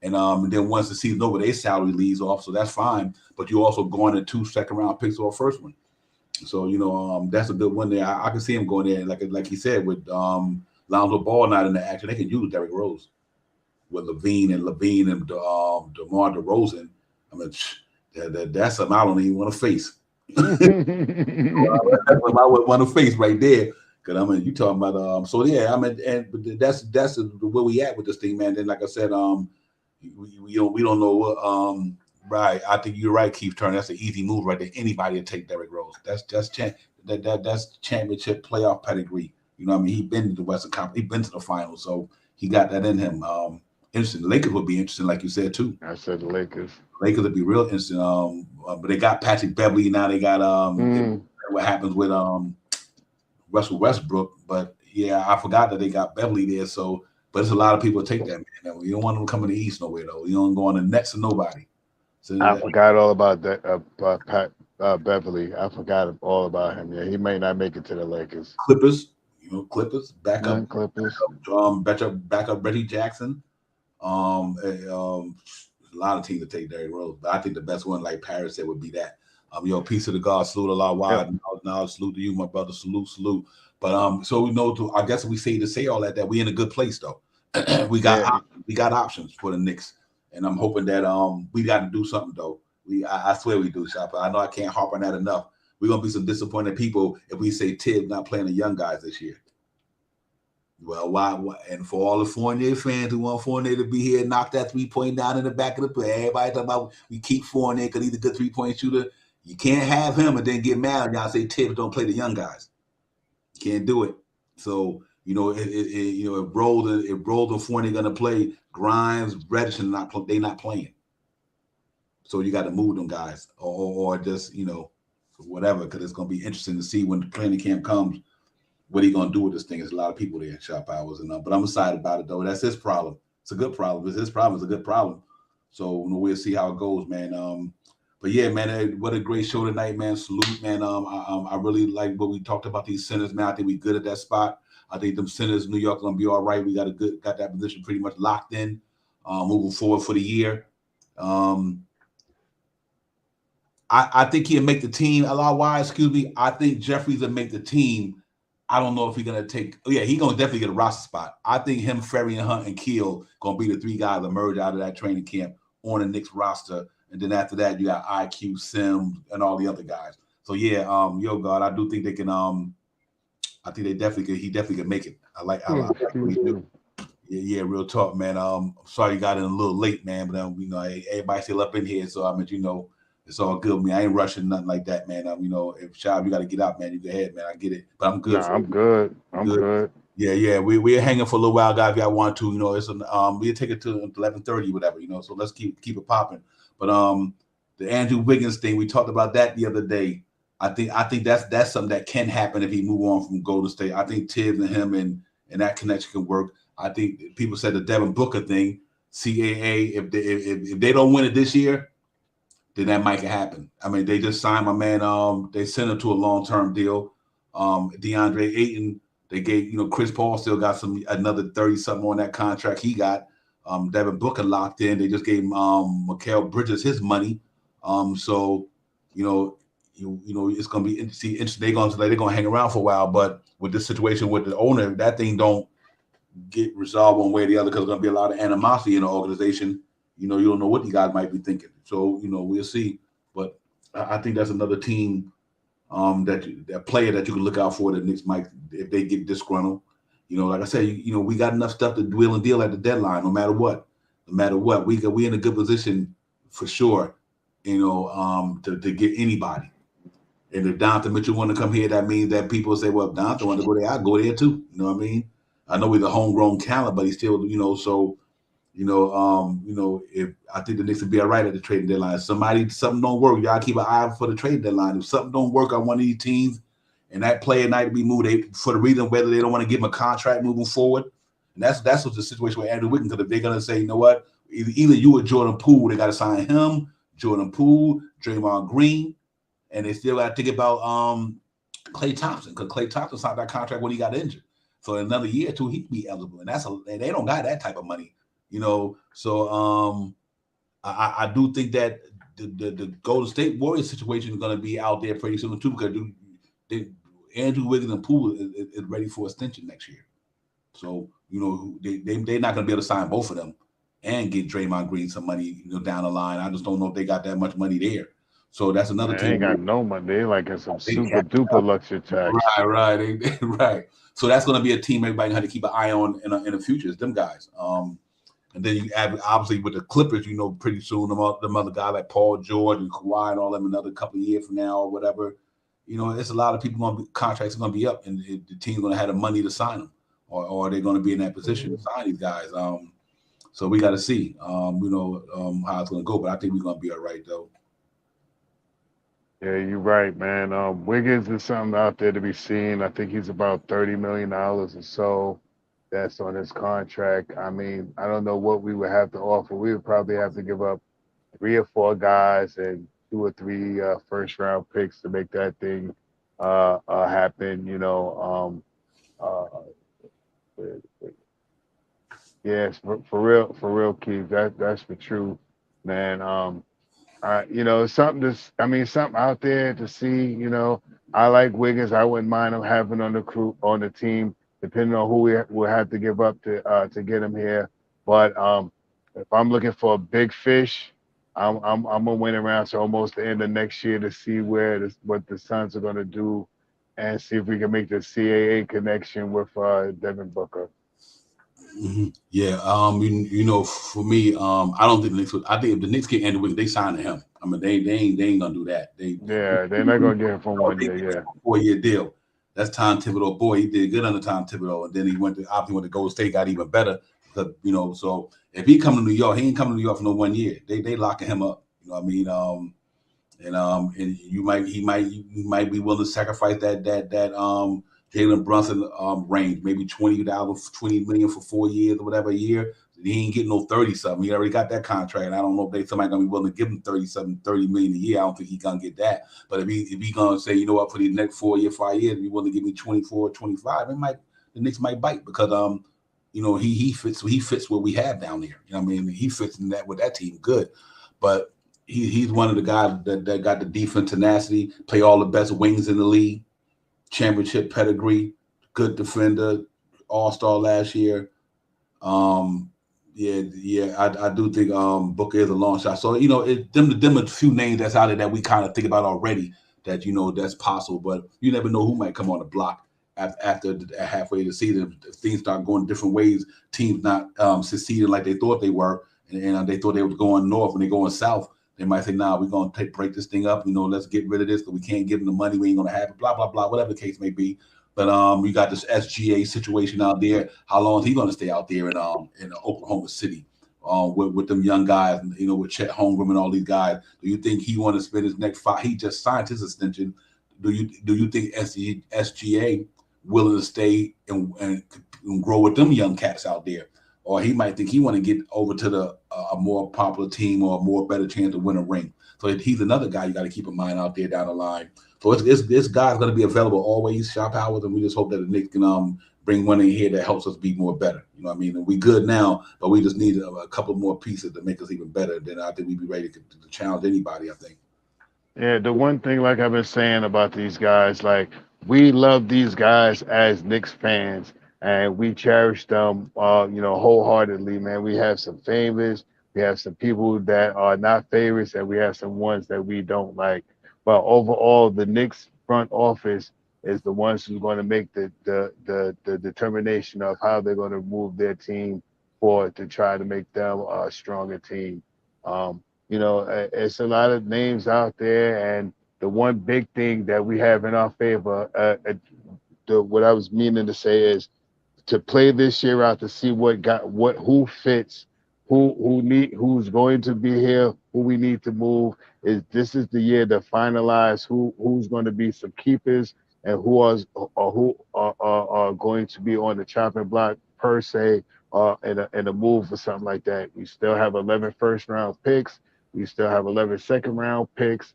and then once the season's over, their salary leaves off, so that's fine. But you also going to 2 second round picks or a first one. So that's a good one there. I can see him going there, like he said, with Lonzo Ball not in the action. They can use Derrick Rose with Levine and DeMar DeRozan. I mean, that's something I don't even want to face. That's what I would want to face right there. Because you talking about but that's where we at with this thing, man. Then like I said, we don't know what right. I think you're right, Keith Turner. That's an easy move right there. Anybody to take Derrick Rose. That's championship playoff pedigree. You know what I mean? He's been to the Western Conference. He's been to the finals, so he got that in him. Interesting. The Lakers would be interesting, like you said too. I said the Lakers. Lakers would be real interesting. But they got Patrick Beverly now. They got what happens with Russell Westbrook. But yeah, I forgot that they got Beverly there. So, but it's a lot of people take that man. You don't want them coming to the East nowhere though. You don't go on the Nets or nobody. So, I forgot all about that. Pat Beverly. I forgot all about him. Yeah, he may not make it to the Lakers. Clippers. Backup Clippers. Backup Reggie Jackson. A lot of teams to take Derrick Rose, but I think the best one, like Paris said, would be that. Peace to the God, salute a lot wide. Yep. Now salute to you, my brother. Salute. But so we know I guess we say all that we in a good place though. we got options for the Knicks, and I'm hoping that we got to do something though. I swear we do, Shopper. I know I can't harp on that enough. We're gonna be some disappointed people if we say Tibbs not playing the young guys this year. Well, why? And for all the Fournier fans who want Fournier to be here, knock that 3-point down in the back of the play. Everybody talking about we keep Fournier because he's a good 3-point shooter. You can't have him and then get mad and y'all say Tibbs don't play the young guys. You can't do it. So if Rose and Fournier gonna play, Grimes, Reddish, they not playing. So you got to move them guys or just whatever, because it's gonna be interesting to see when the training camp comes. What are you gonna do with this thing? There's a lot of people there, shop hours, but I'm excited about it though. That's his problem. It's a good problem. It's his problem. It's a good problem. So we'll see how it goes, man. But yeah, man, what a great show tonight, man. Salute, man. I really like what we talked about these centers, man. I think we good at that spot. I think them centers, New York, gonna be all right. We got that position pretty much locked in, moving forward for the year. I think he'll make the team. I think Jeffries will make the team. I don't know if he's gonna take. Oh yeah, he's gonna definitely get a roster spot. I think him, Ferry, and Hunt and Keel gonna be the three guys that emerge out of that training camp on the Knicks roster, and then after that you got IQ, Sims, and all the other guys. So yeah, God, I do think they can. I think they definitely could. He definitely can make it. I like what he do. Yeah, real talk, man. I'm sorry you got in a little late, man, but everybody's still up in here, so I mean, it's all good with me. I ain't rushing nothing like that, man. If Shab, you got to get out, man, you go ahead, man. I get it, but I'm good. Nah, I'm good. I'm good. Yeah. We're hanging for a little while, guys. If y'all want to, it's we'll take it to 11:30, whatever, So let's keep it popping. But the Andrew Wiggins thing, we talked about that the other day. I think that's something that can happen if he move on from Golden State. I think Tibbs and him and that connection can work. I think people said the Devin Booker thing, CAA. If they don't win it this year, then that might happen. I mean, they just signed my man. They sent him to a long-term deal. DeAndre Ayton, they gave Chris Paul still got another 30-something on that contract he got. Devin Booker locked in. They just gave Mikal Bridges his money. So it's gonna be interesting. They're gonna hang around for a while, but with this situation with the owner, that thing don't get resolved one way or the other because there's going to be a lot of animosity in the organization. You don't know what the guys might be thinking. So, we'll see. But I think that's another team that player that you can look out for the Knicks might, if they get disgruntled. Like I said, we got enough stuff to wheel and deal at the deadline, no matter what. No matter what, we in a good position for sure, to get anybody. And if Donovan Mitchell want to come here, that means that people say, well, if Donovan want to go there, I'll go there too. You know what I mean? I know he's a homegrown talent, but he's still, if I think the Knicks would be all right at the trading deadline. Something don't work, y'all keep an eye out for the trade deadline. If something don't work on one of these teams and that player might be moved for the reason whether they don't want to give him a contract moving forward, and that's what the situation with Andrew Wiggins, because if they're gonna say, you know what, either you or Jordan Poole, they got to sign him, Jordan Poole, Draymond Green, and they still got to think about Klay Thompson, because Klay Thompson signed that contract when he got injured. So in another year or two, he'd be eligible, and they don't got that type of money, So I do think that the Golden State Warriors situation is going to be out there pretty soon too, because Andrew Wiggins and Poole is ready for extension next year. So they're not going to be able to sign both of them and get Draymond Green some money down the line. I just don't know if they got that much money there. So that's another team. They ain't got no money. They like some super duper luxury tax. Right. Right. So that's going to be a team everybody has to keep an eye on in the future. Is them guys. And then you add, obviously, with the Clippers, pretty soon them other guys like Paul George and Kawhi and all them another couple of years from now or whatever. It's a lot of people contracts are going to be up, and the team's going to have the money to sign them, or they're going to be in that position to sign these guys. So we got to see, how it's going to go. But I think we're going to be all right though. Yeah, you're right, man. Wiggins is something out there to be seen. I think he's about $30 million or so. That's on his contract. I mean, I don't know what we would have to offer. We would probably have to give up 3 or 4 guys and 2 or 3 first-round picks to make that thing happen. Yes, for real, Keith. That's the truth, man. Something out there to see. I like Wiggins. I wouldn't mind him having on the team, depending on who we will have to give up to get him here. But if I'm looking for a big fish, I'm gonna wait around to almost the end of next year to see what the Suns are gonna do, and see if we can make the CAA connection with Devin Booker. Mm-hmm. Yeah, for me, I don't think the Knicks. I think if the Knicks get Andrew Wiggins, they sign to him. I mean, they ain't gonna do that. They're not gonna get him for 1 year. Yeah, 4-year deal. That's Tom Thibodeau. Boy, he did good under Tom Thibodeau, and then he went to Golden State, got even better. Because so if he come to New York, he ain't coming to New York for no 1 year. They locking him up. You know what I mean? And you might be willing to sacrifice that Jalen Brunson range, maybe $20 million for 4 years or whatever a year. He ain't getting no 30-something. He already got that contract. And I don't know if somebody gonna be willing to give him 30 million a year. I don't think he gonna get that. But if he gonna say, for the next 4 years, 5 years, if he willing to give me 24, 25, the Knicks might bite because he fits what we have down there. You know what I mean? He fits in that with that team good. But he's one of the guys that got the defense tenacity, play all the best wings in the league, championship pedigree, good defender, all-star last year. Um, yeah, I do think Booker is a long shot. So them a few names that's out there that we kind of think about already that that's possible. But you never know who might come on the block after halfway of the season. If things start going different ways, teams not succeeding like they thought they were, and they thought they were going north and they're going south. They might say, "Nah, we're gonna break this thing up. Let's get rid of this because we can't give them the money. We ain't gonna have it. Blah blah blah. Whatever the case may be." But you got this SGA situation out there. How long is he going to stay out there in Oklahoma City with them young guys? With Chet Holmgren and all these guys. Do you think he want to spend his next 5? He just signed his extension. Do you think SGA willing to stay and grow with them young cats out there, or he might think he want to get over to a more popular team or a more better chance to win a ring? So he's another guy you got to keep in mind out there down the line. So this guy's going to be available always, Shop Howard, and we just hope that the Knicks can bring one in here that helps us be more better. You know what I mean? And we good now, but we just need a couple more pieces to make us even better. Then I think we'd be ready to challenge anybody, I think. Yeah, the one thing, like I've been saying about these guys, like we love these guys as Knicks fans, and we cherish them, wholeheartedly, man. We have some favorites, we have some people that are not favorites, and we have some ones that we don't like. But overall, the Knicks front office is the ones who's going to make the determination of how they're going to move their team forward to try to make them a stronger team. Um, it's a lot of names out there, and the one big thing that we have in our favor, what I was meaning to say is to play this year out to see who fits, who's going to be here, who we need to move. This is the year to finalize who's going to be some keepers and who are going to be on the chopping block per se, in a move for something like that. We still have 11 first round picks. We still have 11 second round picks.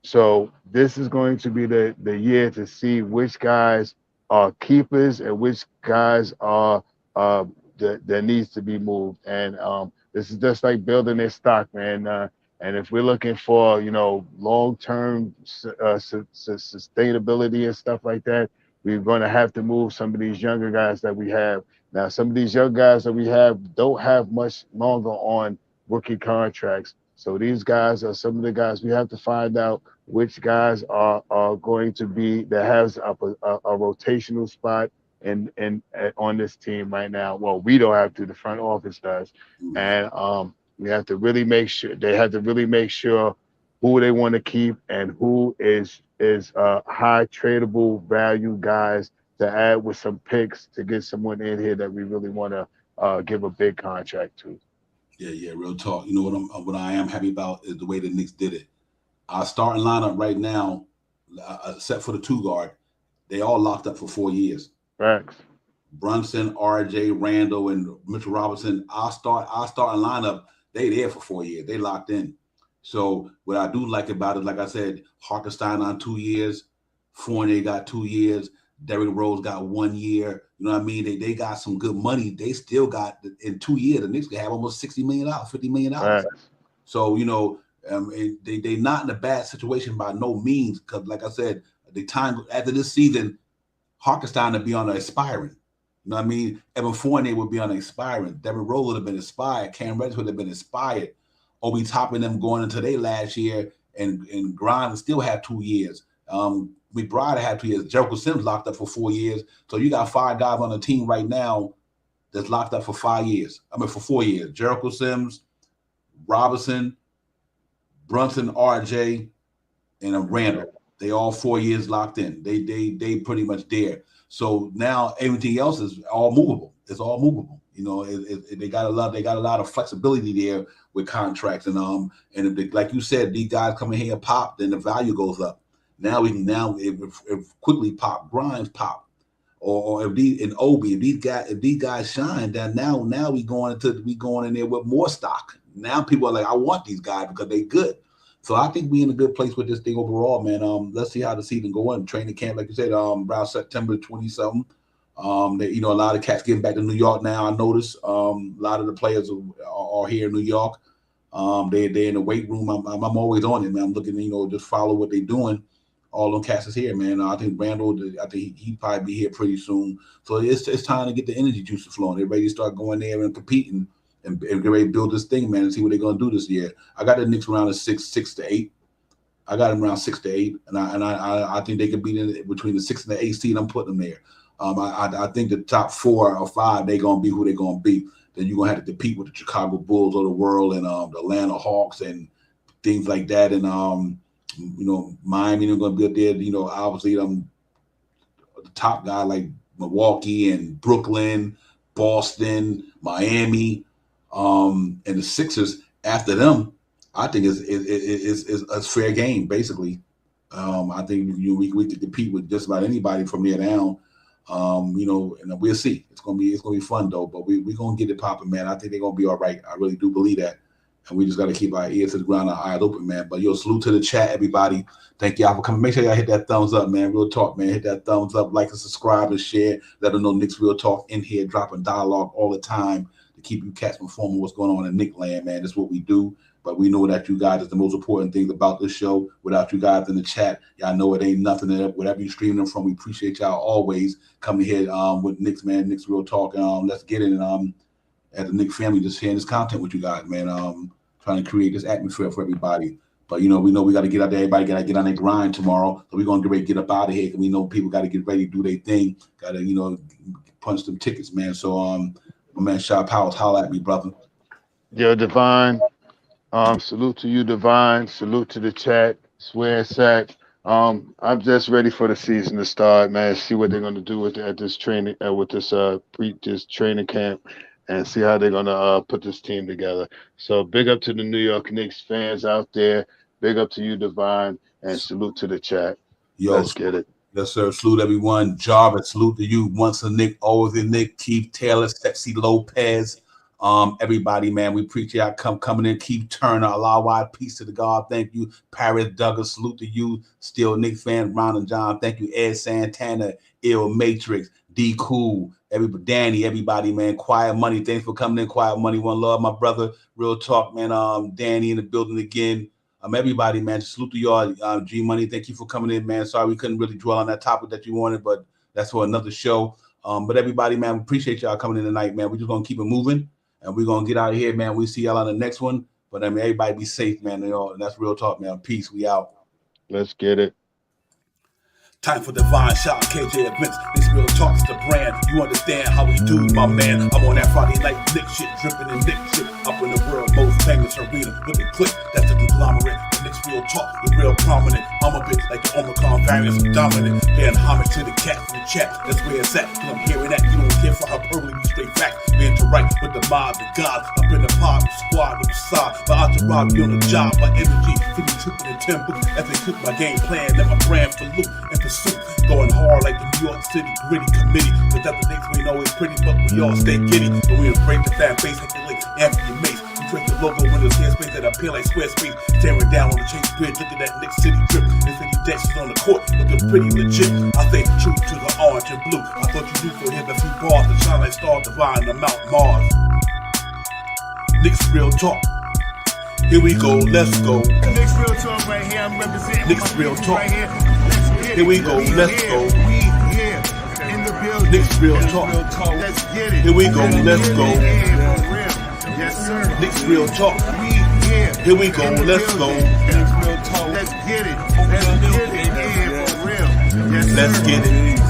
So this is going to be the year to see which guys are keepers and which guys are that needs to be moved. And this is just like building their stock, man. And if we're looking for long-term sustainability and stuff like that, we're going to have to move some of these younger guys that we have. Now, some of these young guys that we have don't have much longer on rookie contracts. So these guys are some of the guys we have to find out which guys are going to be that has a rotational spot in on this team right now. Well, we don't have to, the front office does. And we have to really make sure who they want to keep and who is high tradable value guys to add with some picks to get someone in here that we really want to give a big contract to. Yeah, real talk. You know what I am happy about is the way the Knicks did it. Our starting lineup right now, except for the two guard, they all locked up for 4 years. Facts. Brunson, RJ, Randall, and Mitchell Robinson, our starting lineup, they there for 4 years. They locked in. So what I do like about it, like I said, Hartenstein on 2 years, Fournier got 2 years, Derrick Rose got 1 year. You know what I mean? They got some good money. They still got, in 2 years, the Knicks could have almost $60 million, $50 million. Right. So, they not in a bad situation by no means. Because, like I said, the time after this season, Hartenstein would be on the expiring. You know what I mean? Evan Fournier would be on the expiring. Derrick Rose would have been expired. Cam Reddish would have been expired. Obi Toppin them going into their last year, and Grimes still had 2 years. McBride had 2 years. Jericho Sims locked up for 4 years. So you got 5 guys on the team right now that's locked up for 5 years. For 4 years. Jericho Sims, Robinson, Brunson, RJ, and Randall. They all 4 years locked in. They pretty much there. So now everything else is all movable. It's all movable. They got a lot of flexibility there with contracts, and if like you said, these guys come in here and pop, then the value goes up. Now if quickly pop, Grimes pop, or if these guys shine, then now we going in there with more stock. Now people are like, I want these guys because they good. So I think we in a good place with this thing overall, man. Let's see how the season go on. Training camp, like you said, around September 20-something. A lot of cats getting back to New York now. I noticed a lot of the players are here in New York. They're in the weight room. I'm always on it, man. I'm looking, just follow what they're doing. all them cats is here, man. I think Randall, I think he probably be here pretty soon. So it's time to get the energy juices flowing. They're ready to start going there and competing and get ready to build this thing, man, and see what they're gonna do this year. I got the Knicks around a 6 to 8. I got them around 6 to 8, and I think they could be in between the 6 and the 8 seed. I'm putting them there. I think the top 4 or 5 they're gonna be who they're gonna be. Then you're gonna have to compete with the Chicago Bulls of the world and the Atlanta Hawks and things like that. And Miami are gonna be up there. Obviously the top guy like Milwaukee and Brooklyn, Boston, Miami, and the Sixers after them. I think it's fair game basically. I think we could compete with just about anybody from there down. And we'll see. It's gonna be fun though. But we're gonna get it popping, man. I think they're gonna be all right. I really do believe that. And we just gotta keep our ears to the ground, our eyes open, man. But salute to the chat, everybody. Thank y'all for coming. Make sure y'all hit that thumbs up, man. Real talk, man. Hit that thumbs up, like and subscribe and share. Let them know Knicks Real Talk in here, dropping dialogue all the time to keep you cats informed what's going on in Knick land, man. That's what we do. But we know that you guys is the most important thing about this show. Without you guys in the chat, y'all know it ain't nothing. Whatever you streaming them from, we appreciate y'all always coming here with Knicks, man. Knicks Real Talk. Let's get it. And as the Knicks family, just sharing this content with you guys, man. Trying to create this atmosphere for everybody. But we know we got to get out there. Everybody got to get on their grind tomorrow. So we're gonna get ready to get up out of here. Because we know people got to get ready to do their thing. Got to punch them tickets, man. So my man Shaw Powers, holla at me, brother. Yo, Divine. Salute to you, Divine. Salute to the chat. Swear sack. I'm just ready for the season to start, man. See what they're gonna do at this training, with this this training camp, and see how they're gonna put this team together. So big up to the New York Knicks fans out there. Big up to you, Divine, and salute to the chat. Let's get it. Yes, sir. Salute everyone. Jarvis, salute to you. Once a Knick, always a Knick. Keith Taylor, Sexy Lopez. Everybody, man, we appreciate y'all coming in. Keith Turner, Allah wide, peace to the God. Thank you. Paris Douglas, salute to you. Still Knick fan, Ron and John. Thank you. Ed Santana, Ill Matrix, D Cool, everybody, Danny, everybody, man. Quiet Money, thanks for coming in. Quiet Money, one love, my brother. Real talk, man. Danny in the building again. Everybody, man. Salute to y'all. G Money, thank you for coming in, man. Sorry we couldn't really dwell on that topic that you wanted, but that's for another show. But everybody, man, we appreciate y'all coming in tonight, man. We're just gonna keep it moving. And we're going to get out of here, man. We see y'all on the next one. But, everybody be safe, man. And that's real talk, man. Peace. We out. Let's get it. Time for Divine Shot, KJ Events. This Real Talk's the brand. You understand how we do, my man. I'm on that Friday night Knick shit, dripping in Knick shit. Up in the world, most famous arena with the click. That's the conglomerate. Knicks Real Talk, the real prominent. I'm a bit like the Omicron variant, dominant. Paying homage to the cats in the chat. That's where it's at. Cause I'm hearing that. You don't care for hyperbole, you straight facts. We interact with the mob, the gods. Up in the pod, the squad, the side. My entourage be on the job, my energy. To be tripping in tempo. As they cook my game plan, let my brand for loop and pursuit. Going hard like the New York City gritty committee. Cause that the Knicks we know is pretty, but we all stay giddy. But we embrace the fan base, like the link, Anthony Mace. Drink the logo when there's airspace that appear like square space. Staring down on the Chase Bridge, look at that Knicks City drip. There's any dashes on the court, looking pretty legit. I stay true to the orange and blue. I thought you knew for him a few bars to shine like stars divine on Mount Mars. Knicks Real Talk. Here we go, let's go. Knicks Real Talk right here. I'm representing Knicks Real Talk. right here. Let's get it. Here we go, let's go. We here in the building. Knicks Real Talk. Let's get it. Here we go, let's go. Yeah, for real. Yes, sir. Knicks Real Talk. We here. Here we go, let's go. Let's get it. Let's get it. Yeah, for real. Yes, sir. Let's get it.